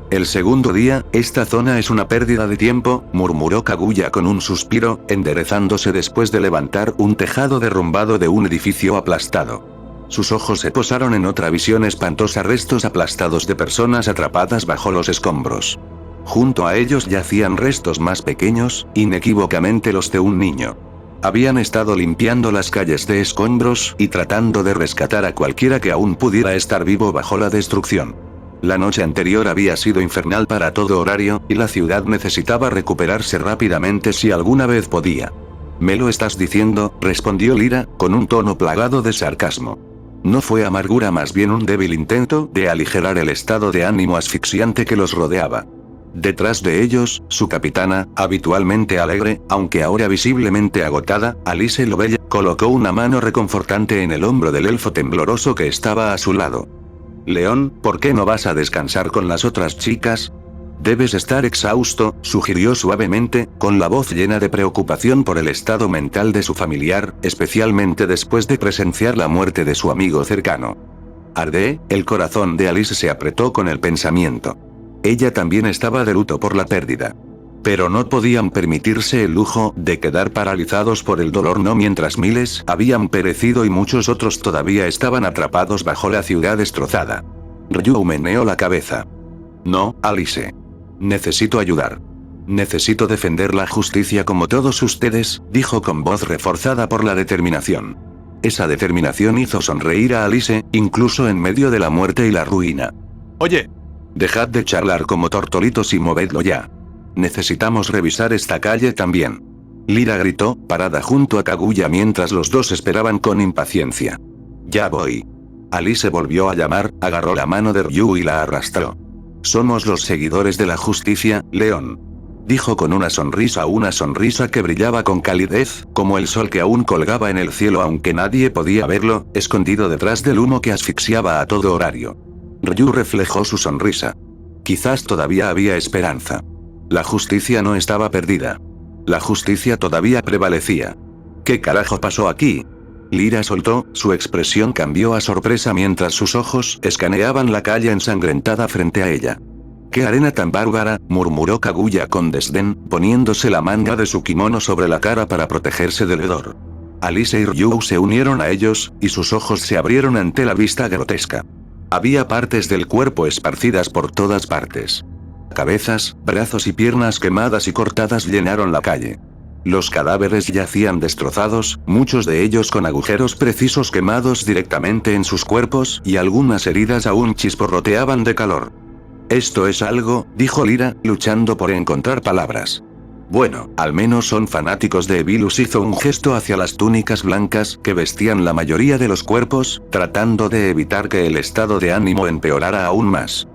S2: El segundo día, esta zona es una pérdida de tiempo, murmuró Kaguya con un suspiro, enderezándose después de levantar un tejado derrumbado de un edificio aplastado. Sus ojos se posaron en otra visión espantosa, restos aplastados de personas atrapadas bajo los escombros. Junto a ellos yacían restos más pequeños, inequívocamente los de un niño. Habían estado limpiando las calles de escombros y tratando de rescatar a cualquiera que aún pudiera estar vivo bajo la destrucción. La noche anterior había sido infernal para todo Horario, y la ciudad necesitaba recuperarse rápidamente si alguna vez podía. «¿Me lo estás diciendo?», respondió Lyra, con un tono plagado de sarcasmo. No fue amargura, más bien un débil intento de aligerar el estado de ánimo asfixiante que los rodeaba. Detrás de ellos, su capitana, habitualmente alegre, aunque ahora visiblemente agotada, Alice Lovell, colocó una mano reconfortante en el hombro del elfo tembloroso que estaba a su lado. «León, ¿por qué no vas a descansar con las otras chicas? Debes estar exhausto», sugirió suavemente, con la voz llena de preocupación por el estado mental de su familiar, especialmente después de presenciar la muerte de su amigo cercano. Arde, el corazón de Alice se apretó con el pensamiento. Ella también estaba de luto por la pérdida. Pero no podían permitirse el lujo de quedar paralizados por el dolor, no mientras miles habían perecido y muchos otros todavía estaban atrapados bajo la ciudad destrozada. Ryu meneó la cabeza. «No, Alice. Necesito ayudar. Necesito defender la justicia como todos ustedes», dijo con voz reforzada por la determinación. Esa determinación hizo sonreír a Alice, incluso en medio de la muerte y la ruina. «Oye, dejad de charlar como tortolitos y movedlo ya. Necesitamos revisar esta calle también». Lyra gritó, parada junto a Kaguya mientras los dos esperaban con impaciencia. «Ya voy». Alice volvió a llamar, agarró la mano de Ryu y la arrastró. «Somos los seguidores de la justicia, León», dijo con una sonrisa que brillaba con calidez, como el sol que aún colgaba en el cielo aunque nadie podía verlo, escondido detrás del humo que asfixiaba a todo Horario. Ryu reflejó su sonrisa. Quizás todavía había esperanza. La justicia no estaba perdida. La justicia todavía prevalecía. ¿Qué carajo pasó aquí? Lyra soltó, su expresión cambió a sorpresa mientras sus ojos escaneaban la calle ensangrentada frente a ella. «¡Qué arena tan bárbara!», murmuró Kaguya con desdén, poniéndose la manga de su kimono sobre la cara para protegerse del hedor. Alice y Ryu se unieron a ellos, y sus ojos se abrieron ante la vista grotesca. Había partes del cuerpo esparcidas por todas partes. Cabezas, brazos y piernas quemadas y cortadas llenaron la calle. Los cadáveres yacían destrozados, muchos de ellos con agujeros precisos quemados directamente en sus cuerpos, y algunas heridas aún chisporroteaban de calor. «Esto es algo», dijo Lyra, luchando por encontrar palabras. «Bueno, al menos son fanáticos de Evilus», hizo un gesto hacia las túnicas blancas que vestían la mayoría de los cuerpos, tratando de evitar que el estado de ánimo empeorara aún más.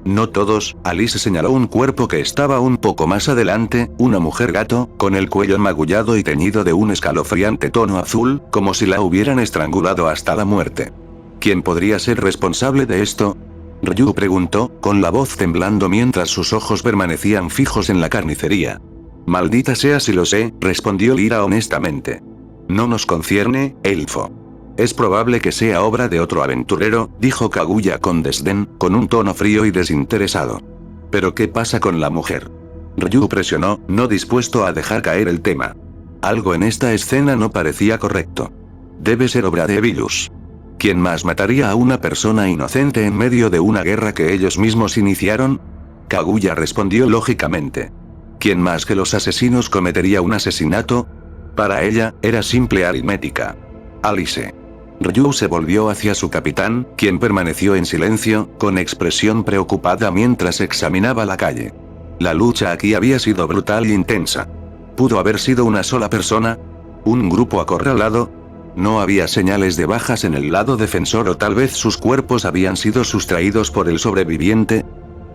S2: «No todos», Alice señaló un cuerpo que estaba un poco más adelante, una mujer gato, con el cuello magullado y teñido de un escalofriante tono azul, como si la hubieran estrangulado hasta la muerte. «¿Quién podría ser responsable de esto?», Ryu preguntó, con la voz temblando mientras sus ojos permanecían fijos en la carnicería. «Maldita sea si lo sé», respondió Lyra honestamente. «No nos concierne, elfo. Es probable que sea obra de otro aventurero», dijo Kaguya con desdén, con un tono frío y desinteresado. «¿Pero qué pasa con la mujer?». Ryu presionó, no dispuesto a dejar caer el tema. Algo en esta escena no parecía correcto. Debe ser obra de Evilus. ¿Quién más mataría a una persona inocente en medio de una guerra que ellos mismos iniciaron? Kaguya respondió lógicamente. ¿Quién más que los asesinos cometería un asesinato? Para ella, era simple aritmética. Alice. Ryu se volvió hacia su capitán, quien permaneció en silencio, con expresión preocupada mientras examinaba la calle. La lucha aquí había sido brutal e intensa. ¿Pudo haber sido una sola persona? ¿Un grupo acorralado? No había señales de bajas en el lado defensor, o tal vez sus cuerpos habían sido sustraídos por el sobreviviente.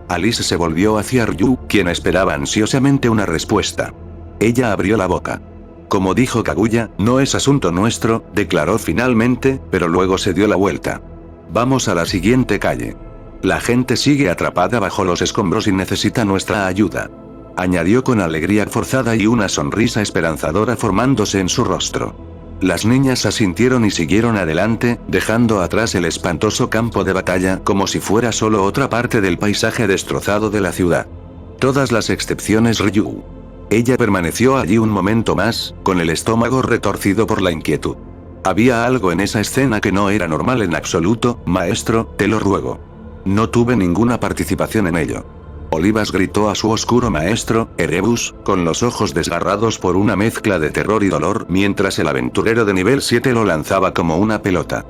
S2: Alice se volvió hacia Ryu, quien esperaba ansiosamente una respuesta. Ella abrió la boca. Como dijo Kaguya, no es asunto nuestro, declaró finalmente, pero luego se dio la vuelta. Vamos a la siguiente calle. La gente sigue atrapada bajo los escombros y necesita nuestra ayuda. Añadió con alegría forzada y una sonrisa esperanzadora formándose en su rostro. Las niñas asintieron y siguieron adelante, dejando atrás el espantoso campo de batalla como si fuera solo otra parte del paisaje destrozado de la ciudad. Todas las excepciones Ryu. Ella permaneció allí un momento más, con el estómago retorcido por la inquietud. Había algo en esa escena que no era normal en absoluto, maestro, te lo ruego. No tuve ninguna participación en ello. Olivas gritó a su oscuro maestro, Erebus, con los ojos desgarrados por una mezcla de terror y dolor mientras el aventurero de nivel 7 lo lanzaba como una pelota.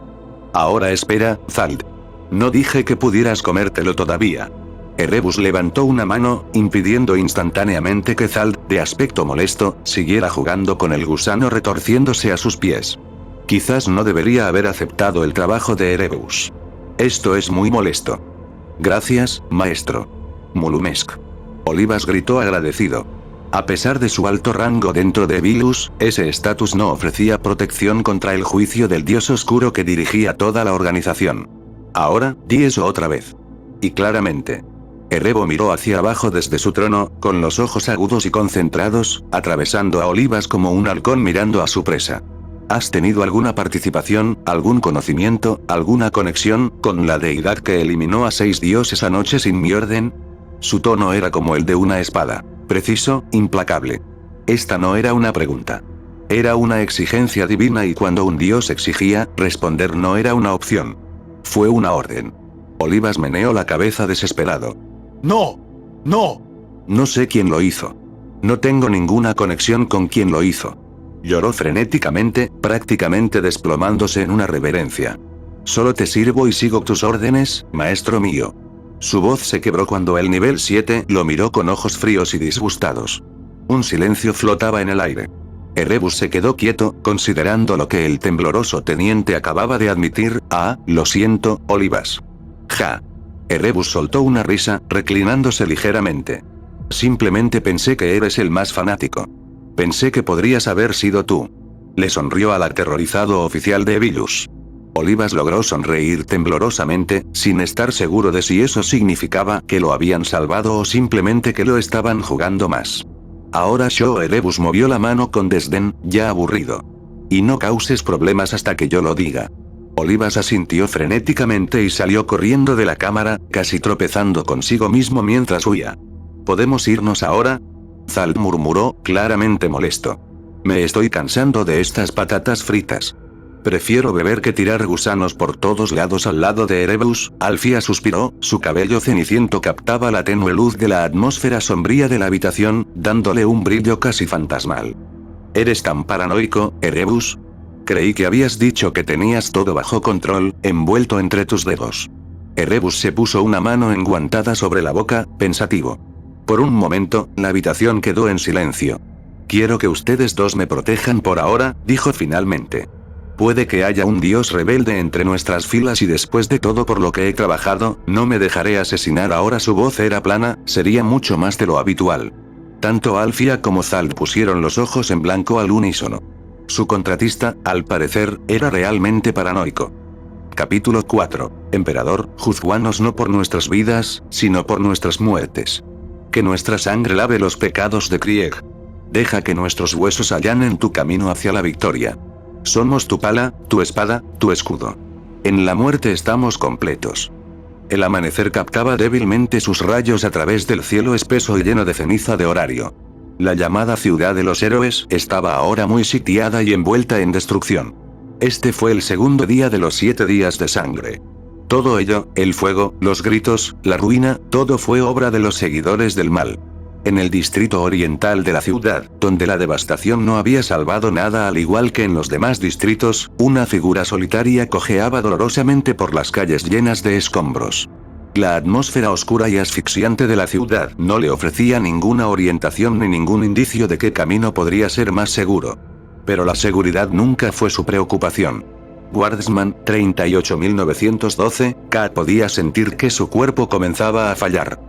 S2: Ahora espera, Zald. No dije que pudieras comértelo todavía. Erebus levantó una mano, impidiendo instantáneamente que Zald, de aspecto molesto, siguiera jugando con el gusano retorciéndose a sus pies. Quizás no debería haber aceptado el trabajo de Erebus. Esto es muy molesto. Gracias, maestro. Mulumesk. Olivas gritó agradecido. A pesar de su alto rango dentro de Vilus, ese estatus no ofrecía protección contra el juicio del dios oscuro que dirigía toda la organización. Ahora, di eso otra vez. Y claramente. Erebo miró hacia abajo desde su trono, con los ojos agudos y concentrados, atravesando a Olivas como un halcón mirando a su presa. ¿Has tenido alguna participación, algún conocimiento, alguna conexión, con la deidad que eliminó a 6 dioses anoche sin mi orden? Su tono era como el de una espada. Preciso, implacable. Esta no era una pregunta. Era una exigencia divina y cuando un dios exigía, responder no era una opción. Fue una orden. Olivas meneó la cabeza desesperado.
S3: ¡No! ¡No!
S2: No sé quién lo hizo. No tengo ninguna conexión con quien lo hizo. Lloró frenéticamente, prácticamente desplomándose en una reverencia. Solo te sirvo y sigo tus órdenes, maestro mío. Su voz se quebró cuando el nivel 7 lo miró con ojos fríos y disgustados. Un silencio flotaba en el aire. Erebus se quedó quieto, considerando lo que el tembloroso teniente acababa de admitir. Lo siento, Olivas. Ja. Erebus soltó una risa, reclinándose ligeramente. Simplemente pensé que eres el más fanático. Pensé que podrías haber sido tú. Le sonrió al aterrorizado oficial de Vilus. Olivas logró sonreír temblorosamente, sin estar seguro de si eso significaba que lo habían salvado o simplemente que lo estaban jugando más. Ahora Erebus movió la mano con desdén, ya aburrido. Y no causes problemas hasta que yo lo diga. Olivas asintió frenéticamente y salió corriendo de la cámara, casi tropezando consigo mismo mientras huía. ¿Podemos irnos ahora? Zald murmuró, claramente molesto. Me estoy cansando de estas patatas fritas. Prefiero beber que tirar gusanos por todos lados al lado de Erebus. Alfia suspiró, su cabello ceniciento captaba la tenue luz de la atmósfera sombría de la habitación, dándole un brillo casi fantasmal. ¿Eres tan paranoico, Erebus? Creí que habías dicho que tenías todo bajo control, envuelto entre tus dedos. Erebus se puso una mano enguantada sobre la boca, pensativo. Por un momento, la habitación quedó en silencio. Quiero que ustedes dos me protejan por ahora, dijo finalmente. Puede que haya un dios rebelde entre nuestras filas y después de todo por lo que he trabajado, no me dejaré asesinar ahora. Su voz era plana, sería mucho más de lo habitual. Tanto Alfia como Zald pusieron los ojos en blanco al unísono. Su contratista, al parecer, era realmente paranoico. Capítulo 4. Emperador, juzguanos no por nuestras vidas, sino por nuestras muertes. Que nuestra sangre lave los pecados de Krieg. Deja que nuestros huesos allanen tu camino hacia la victoria. Somos tu pala, tu espada, tu escudo. En la muerte estamos completos. El amanecer captaba débilmente sus rayos a través del cielo espeso y lleno de ceniza de Horario. La llamada ciudad de los héroes estaba ahora muy sitiada y envuelta en destrucción. Este fue el segundo día de los 7 días de sangre. Todo ello, el fuego, los gritos, la ruina, todo fue obra de los seguidores del mal. En el distrito oriental de la ciudad, donde la devastación no había salvado nada al igual que en los demás distritos, una figura solitaria cojeaba dolorosamente por las calles llenas de escombros. La atmósfera oscura y asfixiante de la ciudad no le ofrecía ninguna orientación ni ningún indicio de qué camino podría ser más seguro. Pero la seguridad nunca fue su preocupación. Guardsman, 38.912, K podía sentir que su cuerpo comenzaba a fallar.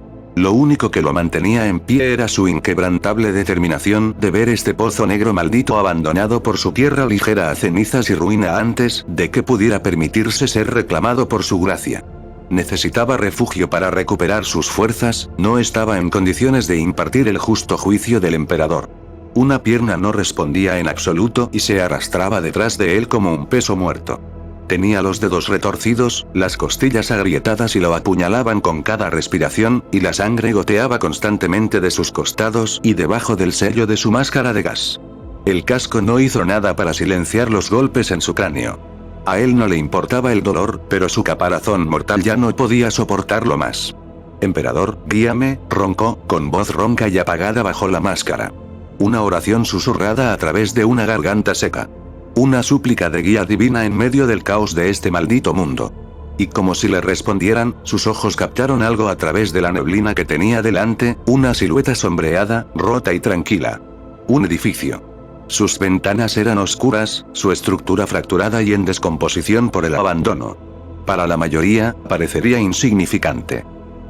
S2: Lo único que lo mantenía en pie era su inquebrantable determinación de ver este pozo negro maldito abandonado por su tierra ligera a cenizas y ruina antes de que pudiera permitirse ser reclamado por su gracia. Necesitaba refugio para recuperar sus fuerzas, no estaba en condiciones de impartir el justo juicio del emperador. Una pierna no respondía en absoluto y se arrastraba detrás de él como un peso muerto. Tenía los dedos retorcidos, las costillas agrietadas y lo apuñalaban con cada respiración, y la sangre goteaba constantemente de sus costados y debajo del sello de su máscara de gas. El casco no hizo nada para silenciar los golpes en su cráneo. A él no le importaba el dolor, pero su caparazón mortal ya no podía soportarlo más. «Emperador, guíame», roncó, con voz ronca y apagada bajo la máscara. Una oración susurrada a través de una garganta seca. Una súplica de guía divina en medio del caos de este maldito mundo. Y como si le respondieran, sus ojos captaron algo a través de la neblina que tenía delante, una silueta sombreada, rota y tranquila. Un edificio. Sus ventanas eran oscuras, su estructura fracturada y en descomposición por el abandono. Para la mayoría, parecería insignificante.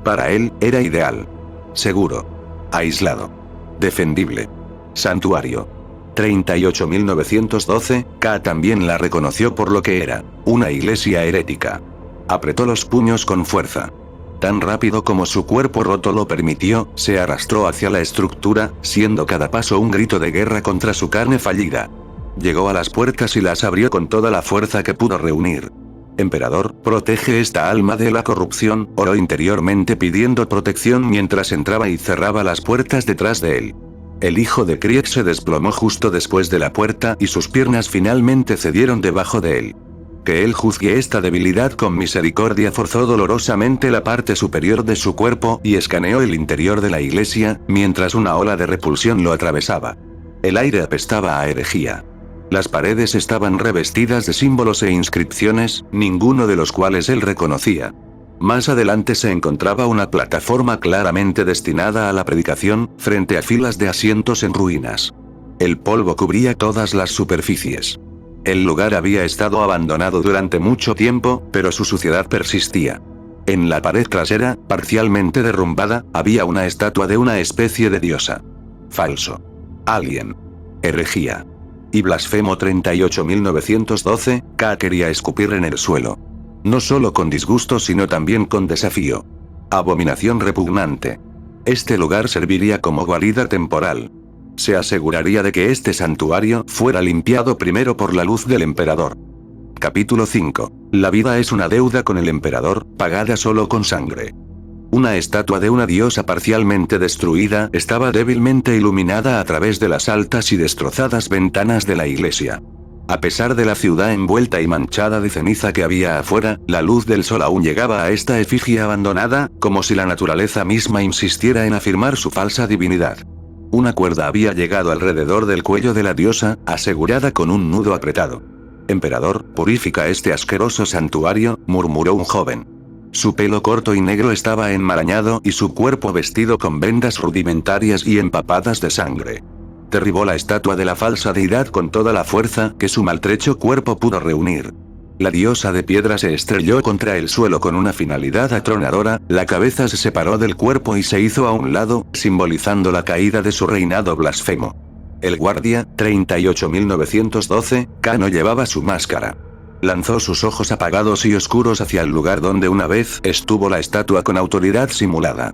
S2: Para él, era ideal. Seguro. Aislado. Defendible. Santuario. 38.912, K también la reconoció por lo que era, una iglesia herética. Apretó los puños con fuerza. Tan rápido como su cuerpo roto lo permitió, se arrastró hacia la estructura, siendo cada paso un grito de guerra contra su carne fallida. Llegó a las puertas y las abrió con toda la fuerza que pudo reunir. «Emperador, protege esta alma de la corrupción», oró interiormente pidiendo protección mientras entraba y cerraba las puertas detrás de él. El hijo de Krieg se desplomó justo después de la puerta y sus piernas finalmente cedieron debajo de él. Que él juzgue esta debilidad con misericordia. Forzó dolorosamente la parte superior de su cuerpo y escaneó el interior de la iglesia, mientras una ola de repulsión lo atravesaba. El aire apestaba a herejía. Las paredes estaban revestidas de símbolos e inscripciones, ninguno de los cuales él reconocía. Más adelante se encontraba una plataforma claramente destinada a la predicación, frente a filas de asientos en ruinas. El polvo cubría todas las superficies. El lugar había estado abandonado durante mucho tiempo, pero su suciedad persistía. En la pared trasera, parcialmente derrumbada, había una estatua de una especie de diosa. Falso. Alien. Herejía. Y blasfemo. 38.912, K quería escupir en el suelo. No solo con disgusto sino también con desafío. Abominación repugnante. Este lugar serviría como guarida temporal. Se aseguraría de que este santuario fuera limpiado primero por la luz del emperador. Capítulo 5. La vida es una deuda con el emperador, pagada solo con sangre. Una estatua de una diosa parcialmente destruida estaba débilmente iluminada a través de las altas y destrozadas ventanas de la iglesia. A pesar de la ciudad envuelta y manchada de ceniza que había afuera, la luz del sol aún llegaba a esta efigie abandonada, como si la naturaleza misma insistiera en afirmar su falsa divinidad. Una cuerda había llegado alrededor del cuello de la diosa, asegurada con un nudo apretado. «Emperador, purifica este asqueroso santuario», murmuró un joven. Su pelo corto y negro estaba enmarañado y su cuerpo vestido con vendas rudimentarias y empapadas de sangre. Derribó la estatua de la falsa deidad con toda la fuerza que su maltrecho cuerpo pudo reunir. La diosa de piedra se estrelló contra el suelo con una finalidad atronadora, la cabeza se separó del cuerpo y se hizo a un lado, simbolizando la caída de su reinado blasfemo. El guardia, 38.912, K no llevaba su máscara. Lanzó sus ojos apagados y oscuros hacia el lugar donde una vez estuvo la estatua con autoridad simulada.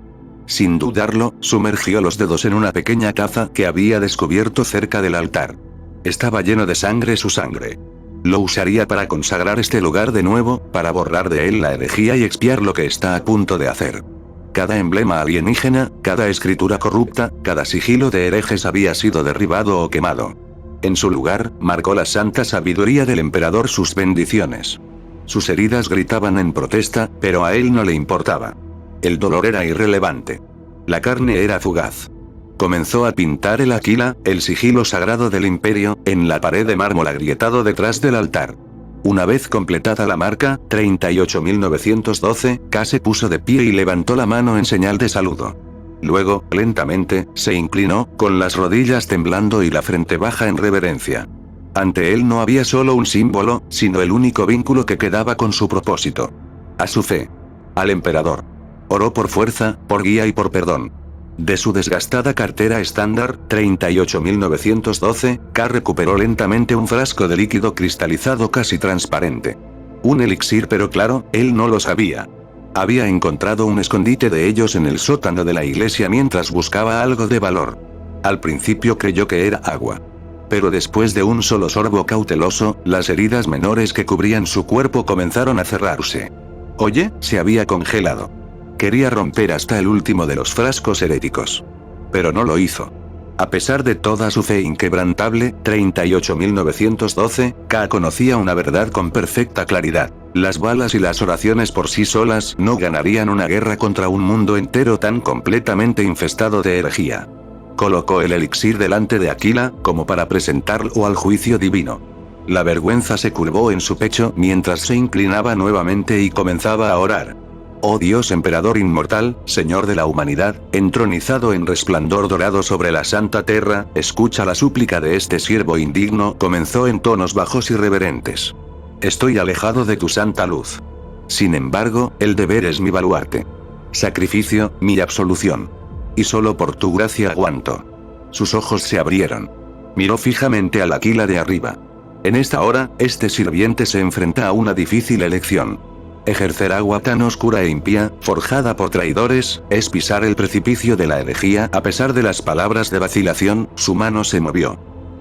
S2: Sin dudarlo, sumergió los dedos en una pequeña taza que había descubierto cerca del altar. Estaba lleno de sangre, su sangre. Lo usaría para consagrar este lugar de nuevo, para borrar de él la herejía y expiar lo que está a punto de hacer. Cada emblema alienígena, cada escritura corrupta, cada sigilo de herejes había sido derribado o quemado. En su lugar, marcó la santa sabiduría del emperador sus bendiciones. Sus heridas gritaban en protesta, pero a él no le importaba. El dolor era irrelevante. La carne era fugaz. Comenzó a pintar el aquila, el sigilo sagrado del imperio, en la pared de mármol agrietado detrás del altar. Una vez completada la marca, 38.912, K se puso de pie y levantó la mano en señal de saludo. Luego, lentamente, se inclinó, con las rodillas temblando y la frente baja en reverencia. Ante él no había solo un símbolo, sino el único vínculo que quedaba con su propósito. A su fe. Al emperador. Oró por fuerza, por guía y por perdón. De su desgastada cartera estándar, 38.912, K recuperó lentamente un frasco de líquido cristalizado casi transparente. Un elixir, pero claro, él no lo sabía. Había encontrado un escondite de ellos en el sótano de la iglesia mientras buscaba algo de valor. Al principio creyó que era agua. Pero después de un solo sorbo cauteloso, las heridas menores que cubrían su cuerpo comenzaron a cerrarse. Oye, se había congelado. Quería romper hasta el último de los frascos heréticos. Pero no lo hizo. A pesar de toda su fe inquebrantable, 38.912, K conocía una verdad con perfecta claridad. Las balas y las oraciones por sí solas no ganarían una guerra contra un mundo entero tan completamente infestado de herejía. Colocó el elixir delante de Aquila, como para presentarlo al juicio divino. La vergüenza se curvó en su pecho mientras se inclinaba nuevamente y comenzaba a orar. Oh Dios emperador inmortal, Señor de la humanidad, entronizado en resplandor dorado sobre la santa tierra, escucha la súplica de este siervo indigno, comenzó en tonos bajos y reverentes. Estoy alejado de tu santa luz. Sin embargo, el deber es mi baluarte. Sacrificio, mi absolución. Y solo por tu gracia aguanto. Sus ojos se abrieron. Miró fijamente al Aquila de arriba. En esta hora, este sirviente se enfrenta a una difícil elección. Ejercer agua tan oscura e impía, forjada por traidores, es pisar el precipicio de la herejía. A pesar de las palabras de vacilación, su mano se movió.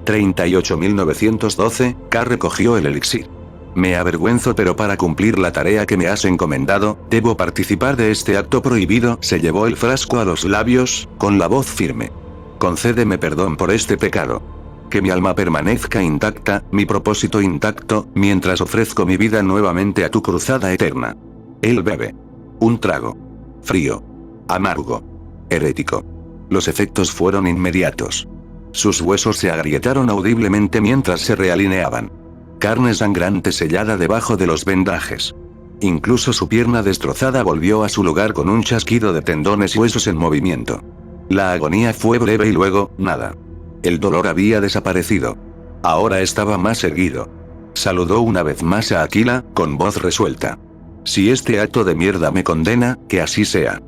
S2: 38.912, K recogió el elixir. Me avergüenzo, pero para cumplir la tarea que me has encomendado, debo participar de este acto prohibido. Se llevó el frasco a los labios, con la voz firme. Concédeme perdón por este pecado. Que mi alma permanezca intacta, mi propósito intacto, mientras ofrezco mi vida nuevamente a tu cruzada eterna. Él bebe. Un trago. Frío. Amargo. Herético. Los efectos fueron inmediatos. Sus huesos se agrietaron audiblemente mientras se realineaban. Carne sangrante sellada debajo de los vendajes. Incluso su pierna destrozada volvió a su lugar con un chasquido de tendones y huesos en movimiento. La agonía fue breve y luego, nada. El dolor había desaparecido. Ahora estaba más erguido. Saludó una vez más a Aquila, con voz resuelta. Si este acto de mierda me condena, que así sea.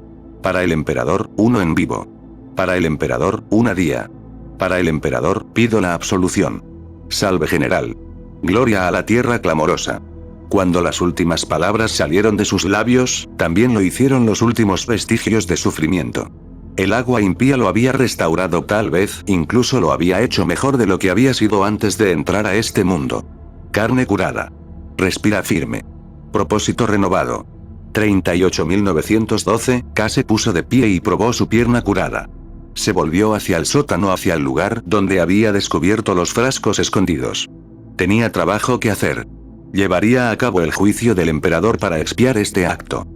S2: Para el emperador, uno en vivo. Para el emperador, una día. Para el emperador, pido la absolución. Salve general. Gloria a la tierra clamorosa. Cuando las últimas palabras salieron de sus labios, también lo hicieron los últimos vestigios de sufrimiento. El agua impía lo había restaurado, tal vez, incluso lo había hecho mejor de lo que había sido antes de entrar a este mundo. Carne curada. Respira firme. Propósito renovado. 38.912, K se puso de pie y probó su pierna curada. Se volvió hacia el sótano, hacia el lugar donde había descubierto los frascos escondidos. Tenía trabajo que hacer. Llevaría a cabo el juicio del emperador para expiar este acto.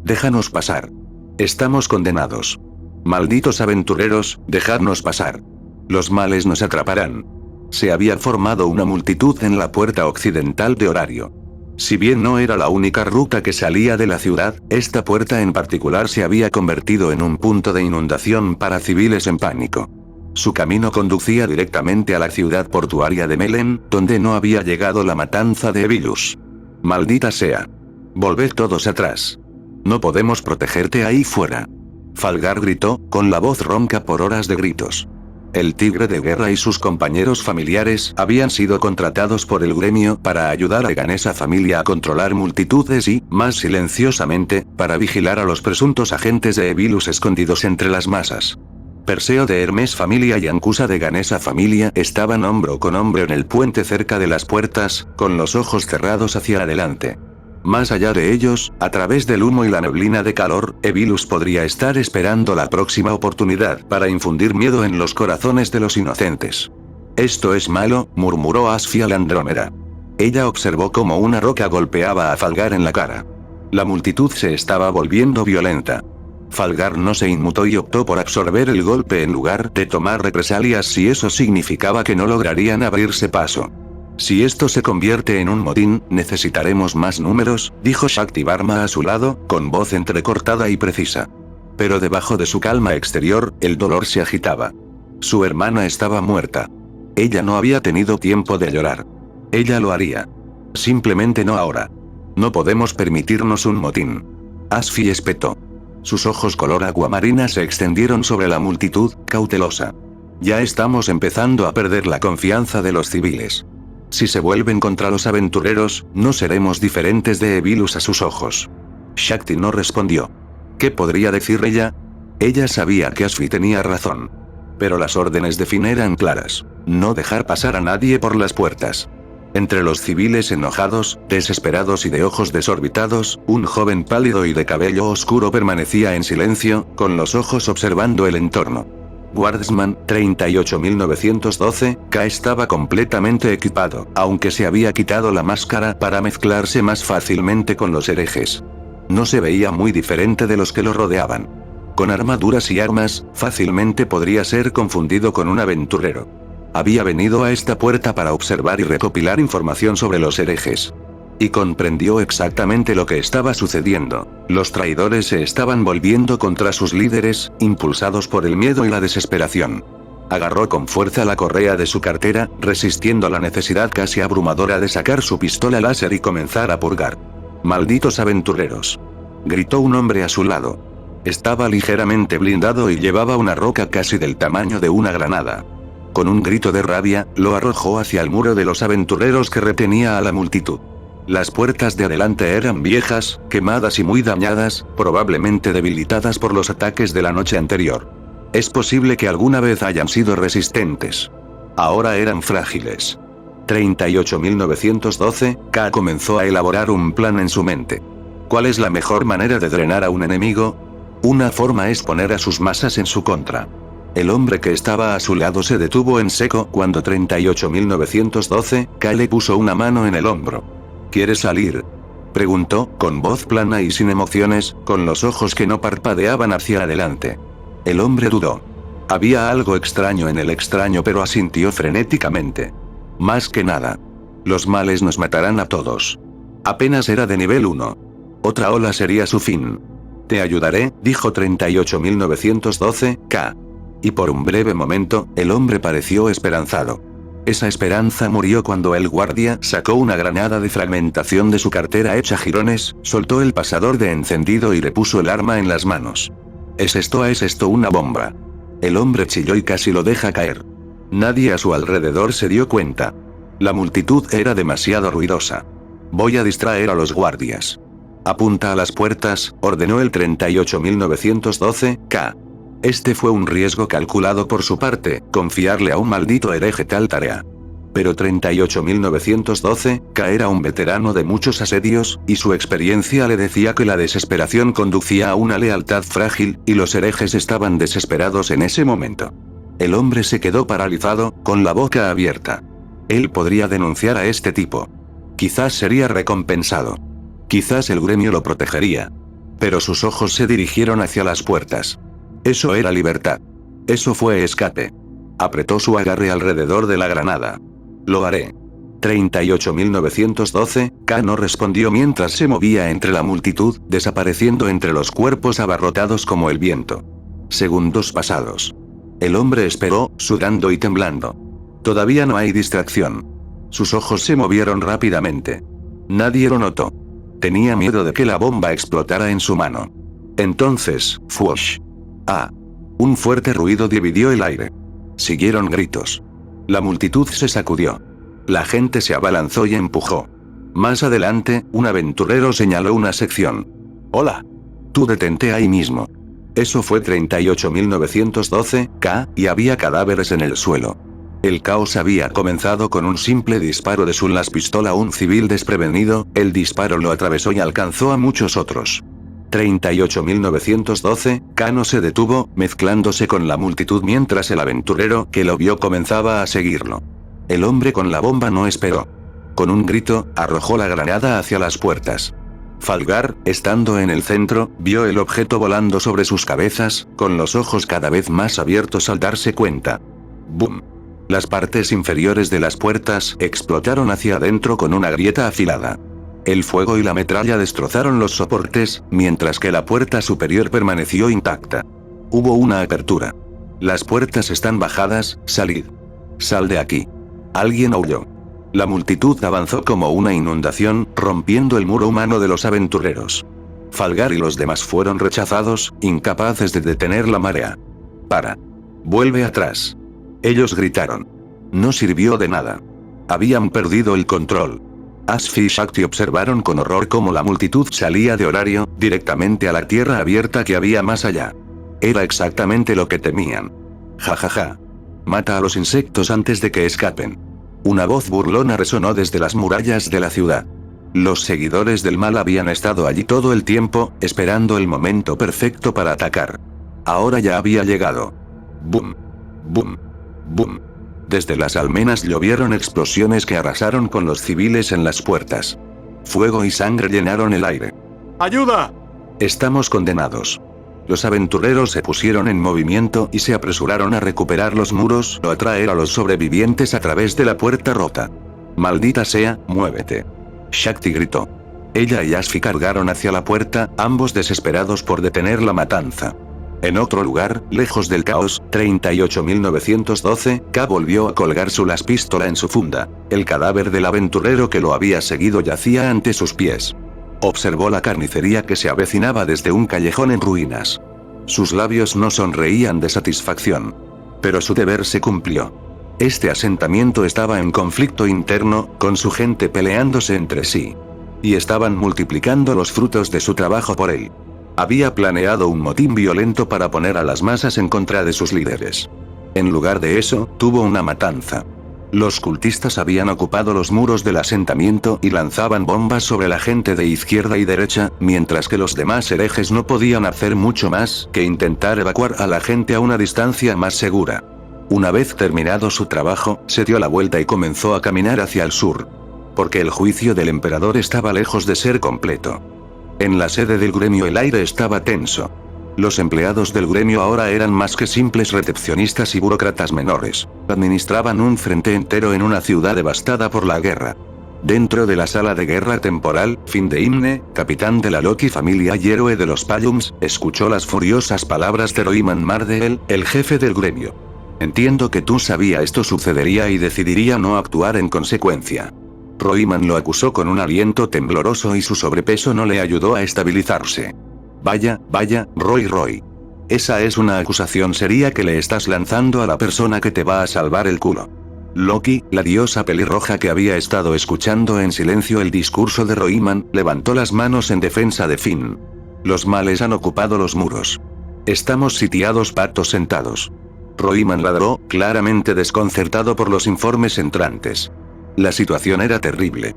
S2: Déjanos pasar. Estamos condenados. Malditos aventureros, dejadnos pasar. Los males nos atraparán. Se había formado una multitud en la puerta occidental de Horario. Si bien no era la única ruta que salía de la ciudad, esta puerta en particular se había convertido en un punto de inundación para civiles en pánico. Su camino conducía directamente a la ciudad portuaria de Melen, donde no había llegado la matanza de Evilus. Maldita sea. Volved todos atrás. No podemos protegerte ahí fuera. Falgar gritó, con la voz ronca por horas de gritos. El tigre de guerra y sus compañeros familiares habían sido contratados por el gremio para ayudar a Ganesa familia a controlar multitudes y, más silenciosamente, para vigilar a los presuntos agentes de Evilus escondidos entre las masas. Perseo de Hermes familia y Ancusa de Ganesa familia estaban hombro con hombro en el puente cerca de las puertas, con los ojos cerrados hacia adelante. Más allá de ellos, a través del humo y la neblina de calor, Evilus podría estar esperando la próxima oportunidad para infundir miedo en los corazones de los inocentes. Esto es malo, murmuró Asfial Andrómeda. Ella observó cómo una roca golpeaba a Falgar en la cara. La multitud se estaba volviendo violenta. Falgar no se inmutó y optó por absorber el golpe en lugar de tomar represalias si eso significaba que no lograrían abrirse paso. Si esto se convierte en un motín, necesitaremos más números, dijo Shakti Varma a su lado, con voz entrecortada y precisa. Pero debajo de su calma exterior, el dolor se agitaba. Su hermana estaba muerta. Ella no había tenido tiempo de llorar. Ella lo haría. Simplemente no ahora. No podemos permitirnos un motín. Asfi espetó. Sus ojos color aguamarina se extendieron sobre la multitud, cautelosa. Ya estamos empezando a perder la confianza de los civiles. Si se vuelven contra los aventureros, no seremos diferentes de Evilus a sus ojos. Shakti no respondió. ¿Qué podría decir ella? Ella sabía que Asfi tenía razón. Pero las órdenes de Finn eran claras. No dejar pasar a nadie por las puertas. Entre los civiles enojados, desesperados y de ojos desorbitados, un joven pálido y de cabello oscuro permanecía en silencio, con los ojos observando el entorno. Guardsman, 38.912, K estaba completamente equipado, aunque se había quitado la máscara para mezclarse más fácilmente con los herejes. No se veía muy diferente de los que lo rodeaban. Con armaduras y armas, fácilmente podría ser confundido con un aventurero. Había venido a esta puerta para observar y recopilar información sobre los herejes. Y comprendió exactamente lo que estaba sucediendo. Los traidores se estaban volviendo contra sus líderes, impulsados por el miedo y la desesperación. Agarró con fuerza la correa de su cartera, resistiendo la necesidad casi abrumadora de sacar su pistola láser y comenzar a purgar. «¡Malditos aventureros!», gritó un hombre a su lado. Estaba ligeramente blindado y llevaba una roca casi del tamaño de una granada. Con un grito de rabia, lo arrojó hacia el muro de los aventureros que retenía a la multitud. Las puertas de adelante eran viejas, quemadas y muy dañadas, probablemente debilitadas por los ataques de la noche anterior. Es posible que alguna vez hayan sido resistentes. Ahora eran frágiles. 38.912, K comenzó a elaborar un plan en su mente. ¿Cuál es la mejor manera de drenar a un enemigo? Una forma es poner a sus masas en su contra. El hombre que estaba a su lado se detuvo en seco cuando 38.912, K le puso una mano en el hombro. ¿Quieres salir?, preguntó, con voz plana y sin emociones, con los ojos que no parpadeaban hacia adelante. El hombre dudó. Había algo extraño en el extraño, pero asintió frenéticamente. Más que nada. Los males nos matarán a todos. Apenas era de nivel 1. Otra ola sería su fin. Te ayudaré, dijo 38.912, K. Y por un breve momento, el hombre pareció esperanzado. Esa esperanza murió cuando el guardia sacó una granada de fragmentación de su cartera hecha jirones, soltó el pasador de encendido y le puso el arma en las manos. ¿Es esto una bomba? El hombre chilló y casi lo deja caer. Nadie a su alrededor se dio cuenta. La multitud era demasiado ruidosa. Voy a distraer a los guardias. Apunta a las puertas, ordenó el 38.912, K. Este fue un riesgo calculado por su parte, confiarle a un maldito hereje tal tarea. Pero 38.912, K era un veterano de muchos asedios, y su experiencia le decía que la desesperación conducía a una lealtad frágil, y los herejes estaban desesperados en ese momento. El hombre se quedó paralizado, con la boca abierta. Él podría denunciar a este tipo. Quizás sería recompensado. Quizás el gremio lo protegería. Pero sus ojos se dirigieron hacia las puertas. Eso era libertad. Eso fue escape. Apretó su agarre alrededor de la granada. Lo haré. 38.912, K no respondió mientras se movía entre la multitud, desapareciendo entre los cuerpos abarrotados como el viento. Segundos pasados. El hombre esperó, sudando y temblando. Todavía no hay distracción. Sus ojos se movieron rápidamente. Nadie lo notó. Tenía miedo de que la bomba explotara en su mano. Entonces, ¡fuosh! ¡Ah! Un fuerte ruido dividió el aire. Siguieron gritos. La multitud se sacudió. La gente se abalanzó y empujó. Más adelante, un aventurero señaló una sección. «Hola. Tú detente ahí mismo». Eso fue 38.912, K, y había cadáveres en el suelo. El caos había comenzado con un simple disparo de su las pistola a un civil desprevenido, el disparo lo atravesó y alcanzó a muchos otros. 38.912, K no se detuvo, mezclándose con la multitud mientras el aventurero que lo vio comenzaba a seguirlo. El hombre con la bomba no esperó. Con un grito, arrojó la granada hacia las puertas. Falgar, estando en el centro, vio el objeto volando sobre sus cabezas, con los ojos cada vez más abiertos al darse cuenta. ¡Bum! Las partes inferiores de las puertas explotaron hacia adentro con una grieta afilada. El fuego y la metralla destrozaron los soportes, mientras que la puerta superior permaneció intacta. Hubo una apertura. Las puertas están bajadas, salid. Sal de aquí. Alguien aulló. La multitud avanzó como una inundación, rompiendo el muro humano de los aventureros. Falgar y los demás fueron rechazados, incapaces de detener la marea. Para. Vuelve atrás. Ellos gritaron. No sirvió de nada. Habían perdido el control. Ashfi y Shakti observaron con horror cómo la multitud salía de horario, directamente a la tierra abierta que había más allá. Era exactamente lo que temían. Jajaja. Mata a los insectos antes de que escapen. Una voz burlona resonó desde las murallas de la ciudad. Los seguidores del mal habían estado allí todo el tiempo, esperando el momento perfecto para atacar. Ahora ya había llegado. Boom. Boom. Boom. Desde las almenas llovieron explosiones que arrasaron con los civiles en las puertas. Fuego y sangre llenaron el aire.
S3: ¡Ayuda!
S2: Estamos condenados. Los aventureros se pusieron en movimiento y se apresuraron a recuperar los muros o atraer a los sobrevivientes a través de la puerta rota. Maldita sea, muévete. Shakti gritó. Ella y Ashfi cargaron hacia la puerta, ambos desesperados por detener la matanza. En otro lugar, lejos del caos, 38.912, K volvió a colgar su las pistola en su funda. El cadáver del aventurero que lo había seguido yacía ante sus pies. Observó la carnicería que se avecinaba desde un callejón en ruinas. Sus labios no sonreían de satisfacción. Pero su deber se cumplió. Este asentamiento estaba en conflicto interno, con su gente peleándose entre sí. Y estaban multiplicando los frutos de su trabajo por él. Había planeado un motín violento para poner a las masas en contra de sus líderes. En lugar de eso, tuvo una matanza. Los cultistas habían ocupado los muros del asentamiento y lanzaban bombas sobre la gente de izquierda y derecha, mientras que los demás herejes no podían hacer mucho más que intentar evacuar a la gente a una distancia más segura. Una vez terminado su trabajo, se dio la vuelta y comenzó a caminar hacia el sur. Porque el juicio del emperador estaba lejos de ser completo. En la sede del gremio el aire estaba tenso. Los empleados del gremio ahora eran más que simples recepcionistas y burócratas menores. Administraban un frente entero en una ciudad devastada por la guerra. Dentro de la sala de guerra temporal, Findeimne, capitán de la Loki familia y héroe de los Pallums, escuchó las furiosas palabras de Roiman Mardeel, el jefe del gremio. Entiendo que tú sabías esto sucedería y decidiría no actuar en consecuencia. Roiman lo acusó con un aliento tembloroso y su sobrepeso no le ayudó a estabilizarse. Vaya, Roy. Esa es una acusación seria que le estás lanzando a la persona que te va a salvar el culo. Loki, la diosa pelirroja que había estado escuchando en silencio el discurso de Roiman, levantó las manos en defensa de Finn. Los males han ocupado los muros. Estamos sitiados patos sentados. Roiman ladró, claramente desconcertado por los informes entrantes. La situación era terrible.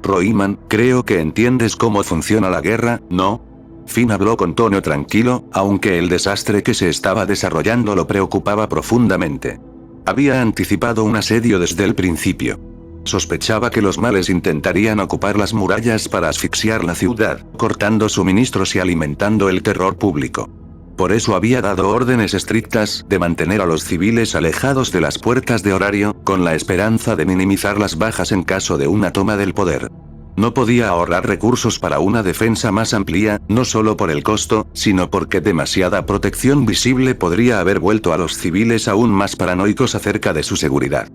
S2: Roiman, creo que entiendes cómo funciona la guerra, ¿no? Finn habló con tono tranquilo, aunque el desastre que se estaba desarrollando lo preocupaba profundamente. Había anticipado un asedio desde el principio. Sospechaba que los males intentarían ocupar las murallas para asfixiar la ciudad, cortando suministros y alimentando el terror público. Por eso había dado órdenes estrictas de mantener a los civiles alejados de las puertas de horario, con la esperanza de minimizar las bajas en caso de una toma del poder. No podía ahorrar recursos para una defensa más amplia, no solo por el costo, sino porque demasiada protección visible podría haber vuelto a los civiles aún más paranoicos acerca de su seguridad.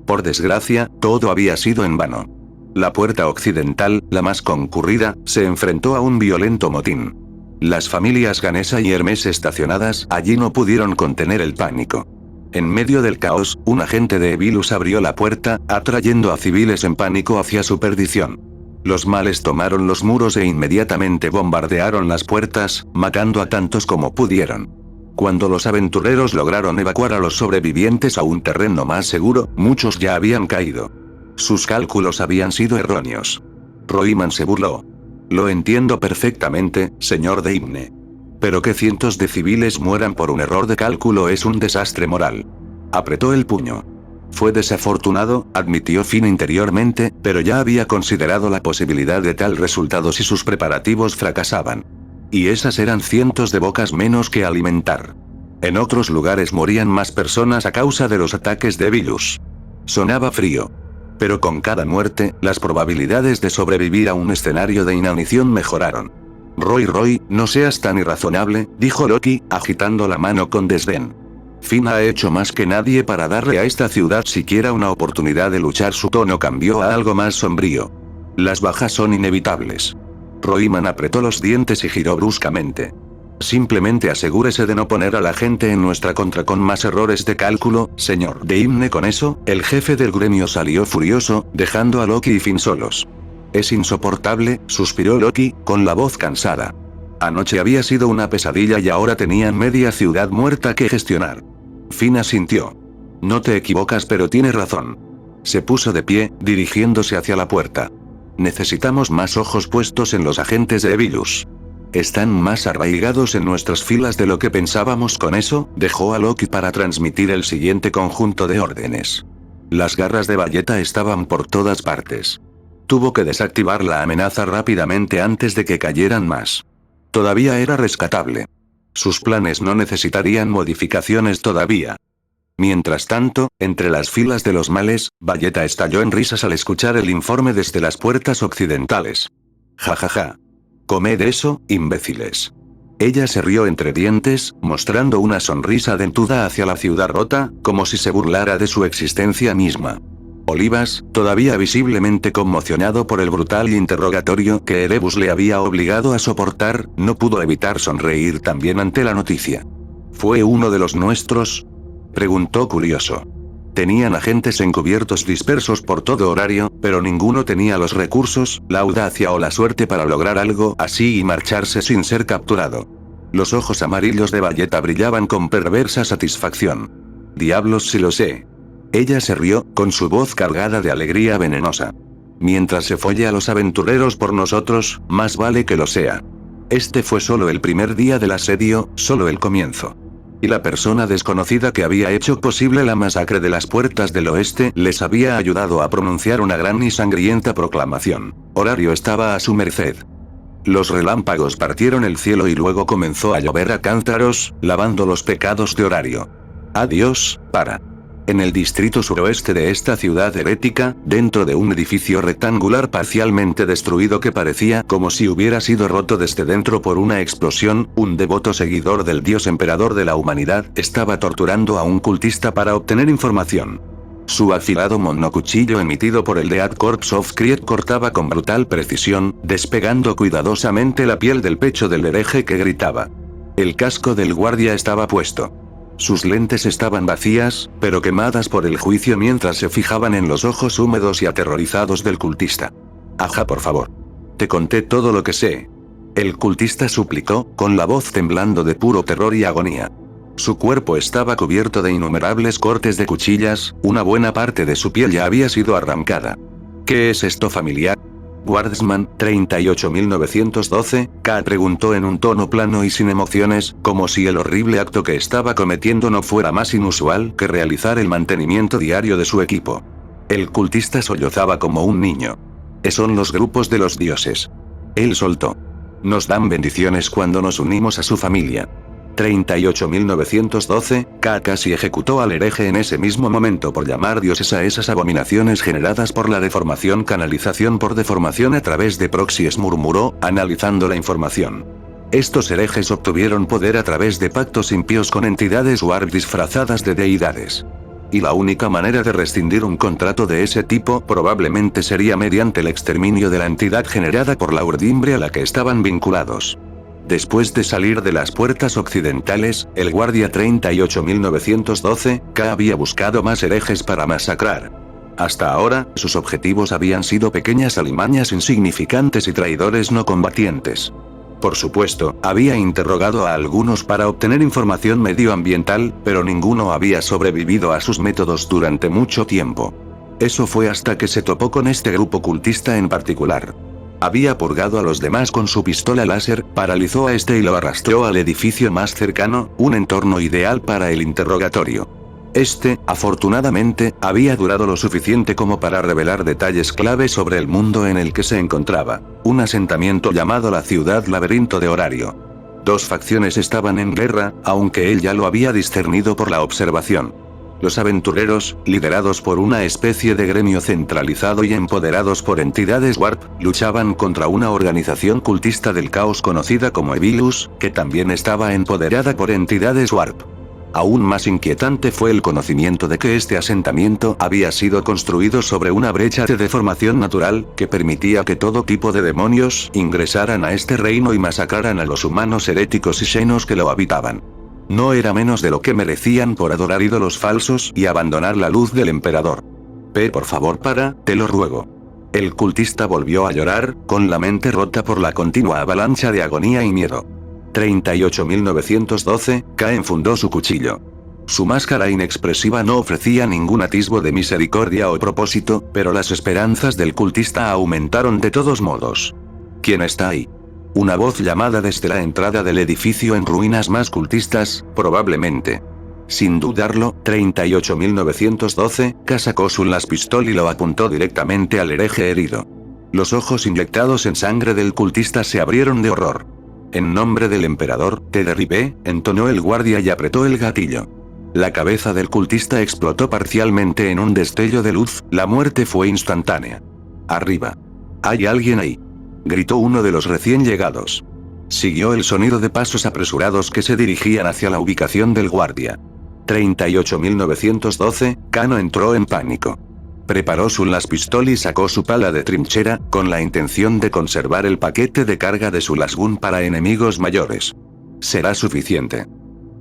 S2: Por desgracia, todo había sido en vano. La puerta occidental, la más concurrida, se enfrentó a un violento motín. Las familias Ganesa y Hermes estacionadas allí no pudieron contener el pánico. En medio del caos, un agente de Evilus abrió la puerta, atrayendo a civiles en pánico hacia su perdición. Los males tomaron los muros e inmediatamente bombardearon las puertas, matando a tantos como pudieron. Cuando los aventureros lograron evacuar a los sobrevivientes a un terreno más seguro, muchos ya habían caído. Sus cálculos habían sido erróneos. Roiman se burló. Lo entiendo perfectamente, señor Deimne. Pero que cientos de civiles mueran por un error de cálculo es un desastre moral. Apretó el puño. Fue desafortunado, admitió Finn interiormente, pero ya había considerado la posibilidad de tal resultado si sus preparativos fracasaban. Y esas eran cientos de bocas menos que alimentar. En otros lugares morían más personas a causa de los ataques de Evilus. Sonaba frío. Pero con cada muerte, las probabilidades de sobrevivir a un escenario de inanición mejoraron. Roy, no seas tan irrazonable, dijo Loki, agitando la mano con desdén. Finn ha hecho más que nadie para darle a esta ciudad siquiera una oportunidad de luchar. Su tono cambió a algo más sombrío. Las bajas son inevitables. Roiman apretó los dientes y giró bruscamente. Simplemente asegúrese de no poner a la gente en nuestra contra con más errores de cálculo, señor Deimne. Con eso, el jefe del gremio salió furioso, dejando a Loki y Finn solos. Es insoportable, suspiró Loki, con la voz cansada. Anoche había sido una pesadilla y ahora tenían media ciudad muerta que gestionar. Finn asintió. No te equivocas, pero tienes razón. Se puso de pie, dirigiéndose hacia la puerta. Necesitamos más ojos puestos en los agentes de Evilus. Están más arraigados en nuestras filas de lo que pensábamos. Con eso, dejó a Loki para transmitir el siguiente conjunto de órdenes. Las garras de Valletta estaban por todas partes. Tuvo que desactivar la amenaza rápidamente antes de que cayeran más. Todavía era rescatable. Sus planes no necesitarían modificaciones todavía. Mientras tanto, entre las filas de los males, Valletta estalló en risas al escuchar el informe desde las puertas occidentales. Jajaja. Comed eso, imbéciles. Ella se rió entre dientes, mostrando una sonrisa dentuda hacia la ciudad rota, como si se burlara de su existencia misma. Olivas, todavía visiblemente conmocionado por el brutal interrogatorio que Erebus le había obligado a soportar, no pudo evitar sonreír también ante la noticia. ¿Fue uno de los nuestros?, preguntó curioso. Tenían agentes encubiertos dispersos por todo Horario, pero ninguno tenía los recursos, la audacia o la suerte para lograr algo así y marcharse sin ser capturado. Los ojos amarillos de Valletta brillaban con perversa satisfacción. Diablos si lo sé. Ella se rió, con su voz cargada de alegría venenosa. Mientras se folle a los aventureros por nosotros, más vale que lo sea. Este fue solo el primer día del asedio, solo el comienzo. Y la persona desconocida que había hecho posible la masacre de las puertas del oeste les había ayudado a pronunciar una gran y sangrienta proclamación. Horario estaba a su merced. Los relámpagos partieron el cielo y luego comenzó a llover a cántaros, lavando los pecados de Horario. Adiós, para. En el distrito suroeste de esta ciudad herética, dentro de un edificio rectangular parcialmente destruido que parecía como si hubiera sido roto desde dentro por una explosión, un devoto seguidor del dios emperador de la humanidad estaba torturando a un cultista para obtener información. Su afilado monocuchillo emitido por el Dead Corps of Krieg cortaba con brutal precisión, despegando cuidadosamente la piel del pecho del hereje que gritaba. El casco del guardia estaba puesto. Sus lentes estaban vacías, pero quemadas por el juicio mientras se fijaban en los ojos húmedos y aterrorizados del cultista. Ajá, por favor. Te conté todo lo que sé. El cultista suplicó, con la voz temblando de puro terror y agonía. Su cuerpo estaba cubierto de innumerables cortes de cuchillas, una buena parte de su piel ya había sido arrancada. ¿Qué es esto, familiar? Guardsman, 38.912, K preguntó en un tono plano y sin emociones, como si el horrible acto que estaba cometiendo no fuera más inusual que realizar el mantenimiento diario de su equipo. El cultista sollozaba como un niño. Son los grupos de los dioses. Él soltó. Nos dan bendiciones cuando nos unimos a su familia. 38.912, K casi ejecutó al hereje en ese mismo momento por llamar dioses a esas abominaciones generadas por la deformación. Canalización por deformación a través de proxies, murmuró, analizando la información. Estos herejes obtuvieron poder a través de pactos impíos con entidades warp disfrazadas de deidades. Y la única manera de rescindir un contrato de ese tipo probablemente sería mediante el exterminio de la entidad generada por la urdimbre a la que estaban vinculados. Después de salir de las puertas occidentales, el guardia 38.912, K había buscado más herejes para masacrar. Hasta ahora, sus objetivos habían sido pequeñas alimañas insignificantes y traidores no combatientes. Por supuesto, había interrogado a algunos para obtener información medioambiental, pero ninguno había sobrevivido a sus métodos durante mucho tiempo. Eso fue hasta que se topó con este grupo cultista en particular. Había purgado a los demás con su pistola láser, paralizó a este y lo arrastró al edificio más cercano, un entorno ideal para el interrogatorio. Este, afortunadamente, había durado lo suficiente como para revelar detalles clave sobre el mundo en el que se encontraba, un asentamiento llamado la Ciudad Laberinto de Horario. Dos facciones estaban en guerra, aunque él ya lo había discernido por la observación. Los aventureros, liderados por una especie de gremio centralizado y empoderados por entidades warp, luchaban contra una organización cultista del caos conocida como Evilus, que también estaba empoderada por entidades warp. Aún más inquietante fue el conocimiento de que este asentamiento había sido construido sobre una brecha de deformación natural, que permitía que todo tipo de demonios ingresaran a este reino y masacraran a los humanos heréticos y llenos que lo habitaban. No era menos de lo que merecían por adorar ídolos falsos y abandonar la luz del emperador. Por favor te lo ruego. El cultista volvió a llorar, con la mente rota por la continua avalancha de agonía y miedo. 38.912, K enfundó su cuchillo. Su máscara inexpresiva no ofrecía ningún atisbo de misericordia o propósito, pero las esperanzas del cultista aumentaron de todos modos. ¿Quién está ahí? Una voz llamada desde la entrada del edificio en ruinas más cultistas, probablemente. Sin dudarlo, 38.912, K sacó su las pistol y lo apuntó directamente al hereje herido. Los ojos inyectados en sangre del cultista se abrieron de horror. En nombre del emperador, te derribé, entonó el guardia y apretó el gatillo. La cabeza del cultista explotó parcialmente en un destello de luz, la muerte fue instantánea. Arriba. ¿Hay alguien ahí?, gritó uno de los recién llegados. Siguió el sonido de pasos apresurados que se dirigían hacia la ubicación del guardia. 38.912, Kano entró en pánico. Preparó su las pistol y sacó su pala de trinchera, con la intención de conservar el paquete de carga de su lasgun para enemigos mayores. Será suficiente.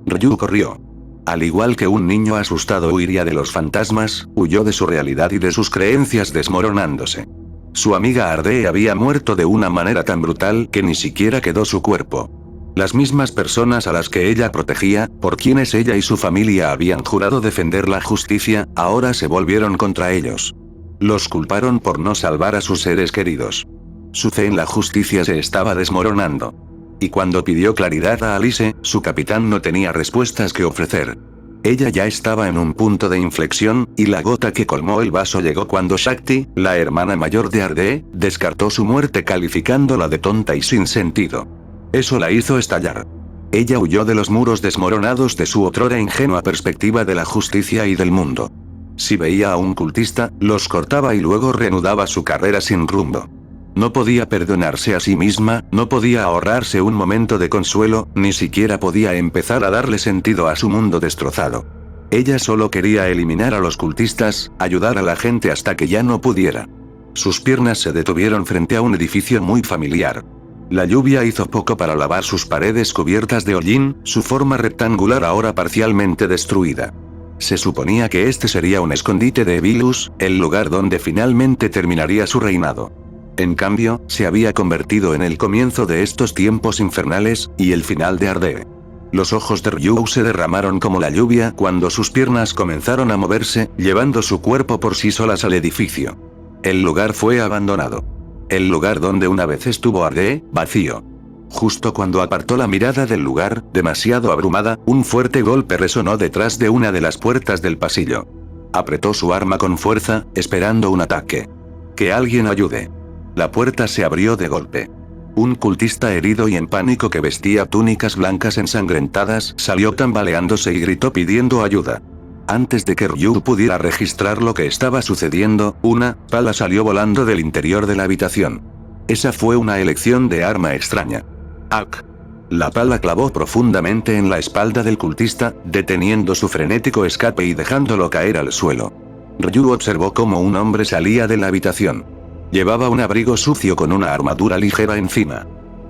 S2: Ryu corrió. Al igual que un niño asustado huiría de los fantasmas, huyó de su realidad y de sus creencias desmoronándose. Su amiga Ardee había muerto de una manera tan brutal que ni siquiera quedó su cuerpo. Las mismas personas a las que ella protegía, por quienes ella y su familia habían jurado defender la justicia, ahora se volvieron contra ellos. Los culparon por no salvar a sus seres queridos. Su fe en la justicia se estaba desmoronando. Y cuando pidió claridad a Alice, su capitán no tenía respuestas que ofrecer. Ella ya estaba en un punto de inflexión, y la gota que colmó el vaso llegó cuando Shakti, la hermana mayor de Ardee, descartó su muerte calificándola de tonta y sin sentido. Eso la hizo estallar. Ella huyó de los muros desmoronados de su otrora ingenua perspectiva de la justicia y del mundo. Si veía a un cultista, los cortaba y luego reanudaba su carrera sin rumbo. No podía perdonarse a sí misma, no podía ahorrarse un momento de consuelo, ni siquiera podía empezar a darle sentido a su mundo destrozado. Ella solo quería eliminar a los cultistas, ayudar a la gente hasta que ya no pudiera. Sus piernas se detuvieron frente a un edificio muy familiar. La lluvia hizo poco para lavar sus paredes cubiertas de hollín, su forma rectangular ahora parcialmente destruida. Se suponía que este sería un escondite de Evilus, el lugar donde finalmente terminaría su reinado. En cambio, se había convertido en el comienzo de estos tiempos infernales, y el final de Ardee. Los ojos de Ryu se derramaron como la lluvia cuando sus piernas comenzaron a moverse, llevando su cuerpo por sí solas al edificio. El lugar fue abandonado. El lugar donde una vez estuvo Ardee, vacío. Justo cuando apartó la mirada del lugar, demasiado abrumada, un fuerte golpe resonó detrás de una de las puertas del pasillo. Apretó su arma con fuerza, esperando un ataque. Que alguien ayude. La puerta se abrió de golpe. Un cultista herido y en pánico que vestía túnicas blancas ensangrentadas salió tambaleándose y gritó pidiendo ayuda. Antes de que Ryu pudiera registrar lo que estaba sucediendo, una pala salió volando del interior de la habitación. Esa fue una elección de arma extraña. ¡Ak! La pala clavó profundamente en la espalda del cultista, deteniendo su frenético escape y dejándolo caer al suelo. Ryu observó cómo un hombre salía de la habitación. Llevaba un abrigo sucio con una armadura ligera encima.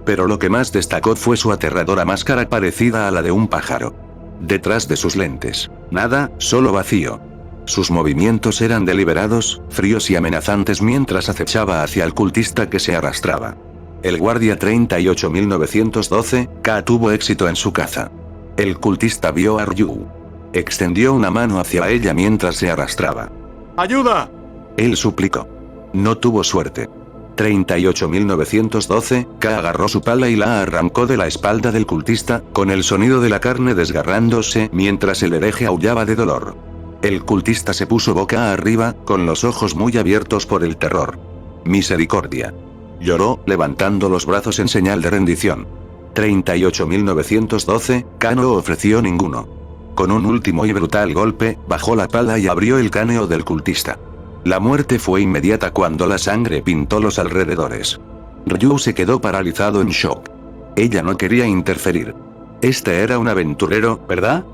S2: Pero lo que más destacó fue su aterradora máscara parecida a la de un pájaro. Detrás de sus lentes, nada, solo vacío. Sus movimientos eran deliberados, fríos y amenazantes mientras acechaba hacia el cultista que se arrastraba. El guardia 38.912, K tuvo éxito en su caza. El cultista vio a Ryu. Extendió una mano hacia ella mientras se arrastraba.
S3: ¡Ayuda!
S2: Él suplicó. No tuvo suerte. 38.912, K agarró su pala y la arrancó de la espalda del cultista, con el sonido de la carne desgarrándose mientras el hereje aullaba de dolor. El cultista se puso boca arriba, con los ojos muy abiertos por el terror. Misericordia. Lloró, levantando los brazos en señal de rendición. 38.912, K no ofreció ninguno. Con un último y brutal golpe, bajó la pala y abrió el cráneo del cultista. La muerte fue inmediata cuando la sangre pintó los alrededores. Ryu se quedó paralizado en shock. Ella no quería interferir. Este era un aventurero, ¿verdad?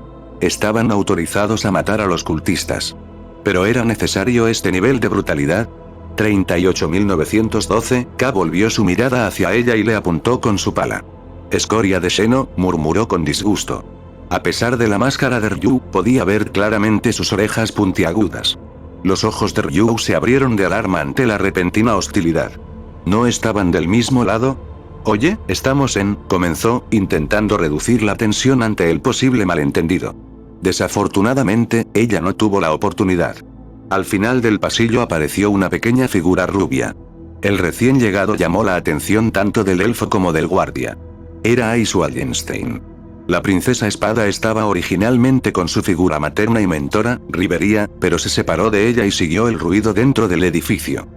S2: estaban autorizados a matar a los cultistas. ¿Pero era necesario este nivel de brutalidad? 38.912, K volvió su mirada hacia ella y le apuntó con su pala. Escoria de Xeno, murmuró con disgusto. A pesar de la máscara de Ryu, podía ver claramente sus orejas puntiagudas. Los ojos de Ryu se abrieron de alarma ante la repentina hostilidad. ¿No estaban del mismo lado? Oye, estamos en, comenzó, intentando reducir la tensión ante el posible malentendido. Desafortunadamente, ella no tuvo la oportunidad. Al final del pasillo apareció una pequeña figura rubia. El recién llegado llamó la atención tanto del elfo como del guardia. Era Ice Wallenstein. La princesa espada estaba originalmente con su figura materna y mentora, Riveria, pero se separó de ella y siguió el ruido dentro del edificio.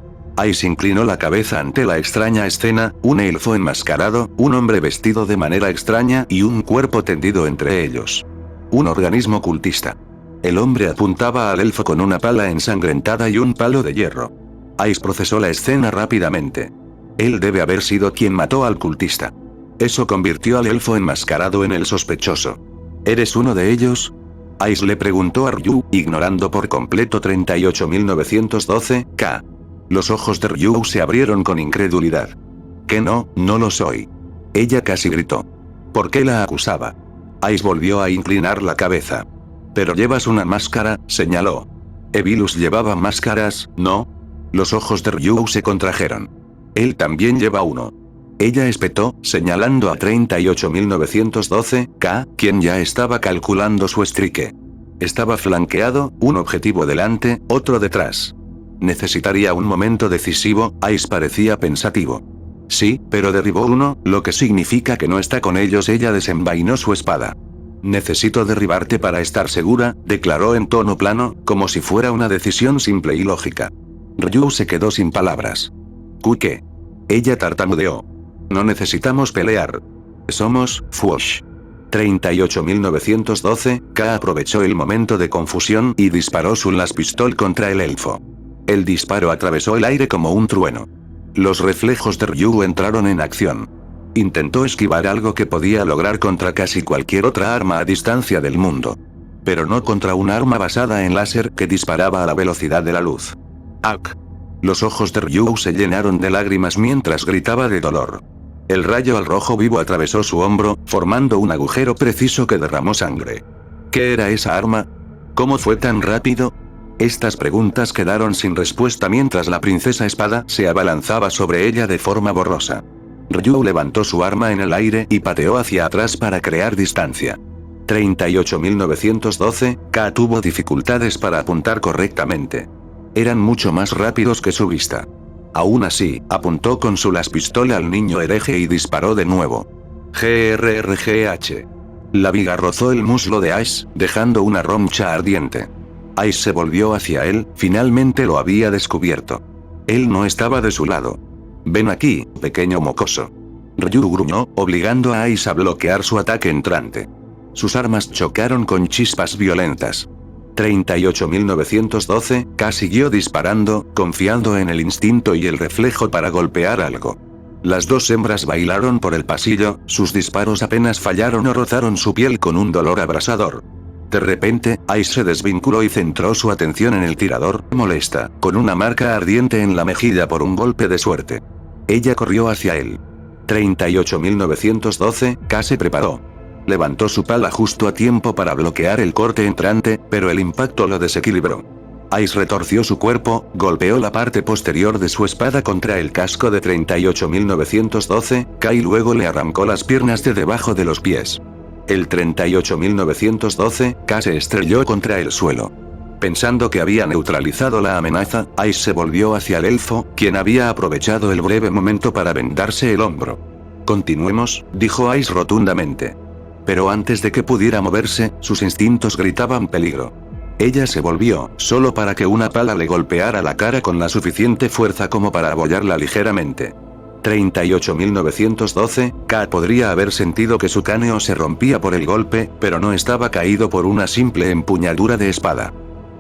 S2: Ice inclinó la cabeza ante la extraña escena, un elfo enmascarado, un hombre vestido de manera extraña y un cuerpo tendido entre ellos. Un organismo cultista. El hombre apuntaba al elfo con una pala ensangrentada y un palo de hierro. Ice procesó la escena rápidamente. Él debe haber sido quien mató al cultista. Eso convirtió al elfo enmascarado en el sospechoso. ¿Eres uno de ellos? Ice le preguntó a Ryu, ignorando por completo 38.912, K. Los ojos de Ryu se abrieron con incredulidad. Que no, no lo soy. Ella casi gritó. ¿Por qué la acusaba? Ice volvió a inclinar la cabeza. Pero llevas una máscara, señaló. Evilus llevaba máscaras, ¿no? Los ojos de Ryu se contrajeron. Él también lleva uno. Ella espetó, señalando a 38.912, K, quien ya estaba calculando su strike. Estaba flanqueado, un objetivo delante, otro detrás. Necesitaría un momento decisivo, Ice parecía pensativo. Sí, pero derribó uno, lo que significa que no está con ellos. Ella desenvainó su espada. Necesito derribarte para estar segura, declaró en tono plano, como si fuera una decisión simple y lógica. Ryu se quedó sin palabras. ¿Qué? Ella tartamudeó. No necesitamos pelear. Somos, Fuosh. 38.912, K aprovechó el momento de confusión y disparó su las pistol contra el elfo. El disparo atravesó el aire como un trueno. Los reflejos de Ryu entraron en acción. Intentó esquivar algo que podía lograr contra casi cualquier otra arma a distancia del mundo. Pero no contra un arma basada en láser que disparaba a la velocidad de la luz. ¡Ak! Los ojos de Ryu se llenaron de lágrimas mientras gritaba de dolor. El rayo al rojo vivo atravesó su hombro, formando un agujero preciso que derramó sangre. ¿Qué era esa arma? ¿Cómo fue tan rápido? Estas preguntas quedaron sin respuesta mientras la princesa espada se abalanzaba sobre ella de forma borrosa. Ryu levantó su arma en el aire y pateó hacia atrás para crear distancia. 38.912, K tuvo dificultades para apuntar correctamente. Eran mucho más rápidos que su vista. Aún así, apuntó con su las pistola al niño hereje y disparó de nuevo. GRRGH. La viga rozó el muslo de Ice, dejando una roncha ardiente. Ice se volvió hacia él, finalmente lo había descubierto. Él no estaba de su lado. Ven aquí, pequeño mocoso. Ryu gruñó, obligando a Ice a bloquear su ataque entrante. Sus armas chocaron con chispas violentas. 38.912, K siguió disparando, confiando en el instinto y el reflejo para golpear algo. Las dos hembras bailaron por el pasillo, sus disparos apenas fallaron o rozaron su piel con un dolor abrasador. De repente, Ice se desvinculó y centró su atención en el tirador, molesta, con una marca ardiente en la mejilla por un golpe de suerte. Ella corrió hacia él. 38.912, K se preparó. Levantó su pala justo a tiempo para bloquear el corte entrante, pero el impacto lo desequilibró. Ice retorció su cuerpo, golpeó la parte posterior de su espada contra el casco de 38.912, K y luego le arrancó las piernas de debajo de los pies. El 38.912, K se estrelló contra el suelo. Pensando que había neutralizado la amenaza, Ice se volvió hacia el elfo, quien había aprovechado el breve momento para vendarse el hombro. Continuemos, dijo Ice rotundamente. Pero antes de que pudiera moverse, sus instintos gritaban peligro. Ella se volvió, solo para que una pala le golpeara la cara con la suficiente fuerza como para abollarla ligeramente. 38.912, K podría haber sentido que su cráneo se rompía por el golpe, pero no estaba caído por una simple empuñadura de espada.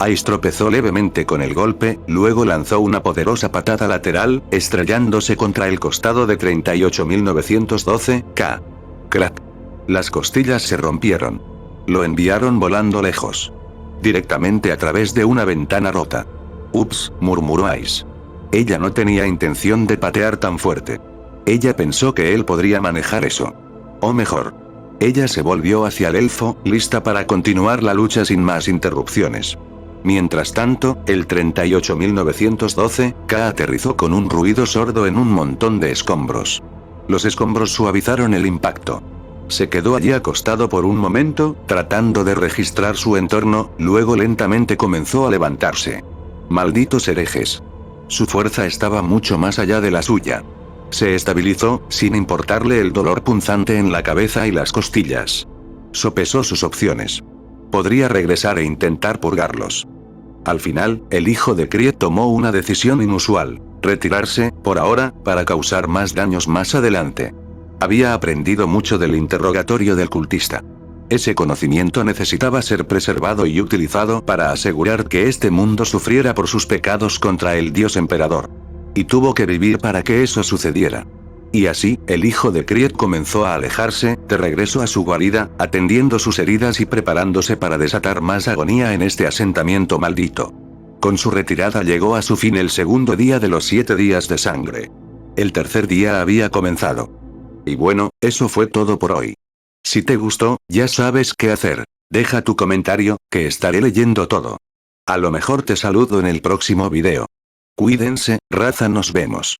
S2: Ice tropezó levemente con el golpe, luego lanzó una poderosa patada lateral, estrellándose contra el costado de 38.912, K. Crack. Las costillas se rompieron. Lo enviaron volando lejos. Directamente a través de una ventana rota. Ups, murmuró Ice. Ella no tenía intención de patear tan fuerte. Ella pensó que él podría manejar eso. O mejor. Ella se volvió hacia el elfo, lista para continuar la lucha sin más interrupciones. Mientras tanto, el 38.912, K aterrizó con un ruido sordo en un montón de escombros. Los escombros suavizaron el impacto. Se quedó allí acostado por un momento, tratando de registrar su entorno, luego lentamente comenzó a levantarse. Malditos herejes. Su fuerza estaba mucho más allá de la suya. Se estabilizó, sin importarle el dolor punzante en la cabeza y las costillas. Sopesó sus opciones. Podría regresar e intentar purgarlos. Al final, el hijo de Kriet tomó una decisión inusual: retirarse, por ahora, para causar más daños más adelante. Había aprendido mucho del interrogatorio del cultista. Ese conocimiento necesitaba ser preservado y utilizado para asegurar que este mundo sufriera por sus pecados contra el dios emperador. Y tuvo que vivir para que eso sucediera. Y así, el hijo de Kriet comenzó a alejarse, de regreso a su guarida, atendiendo sus heridas y preparándose para desatar más agonía en este asentamiento maldito. Con su retirada llegó a su fin el segundo día de los 7 días de sangre. El tercer día había comenzado. Y bueno, eso fue todo por hoy. Si te gustó, ya sabes qué hacer. Deja tu comentario, que estaré leyendo todo. A lo mejor te saludo en el próximo video. Cuídense, raza, nos vemos.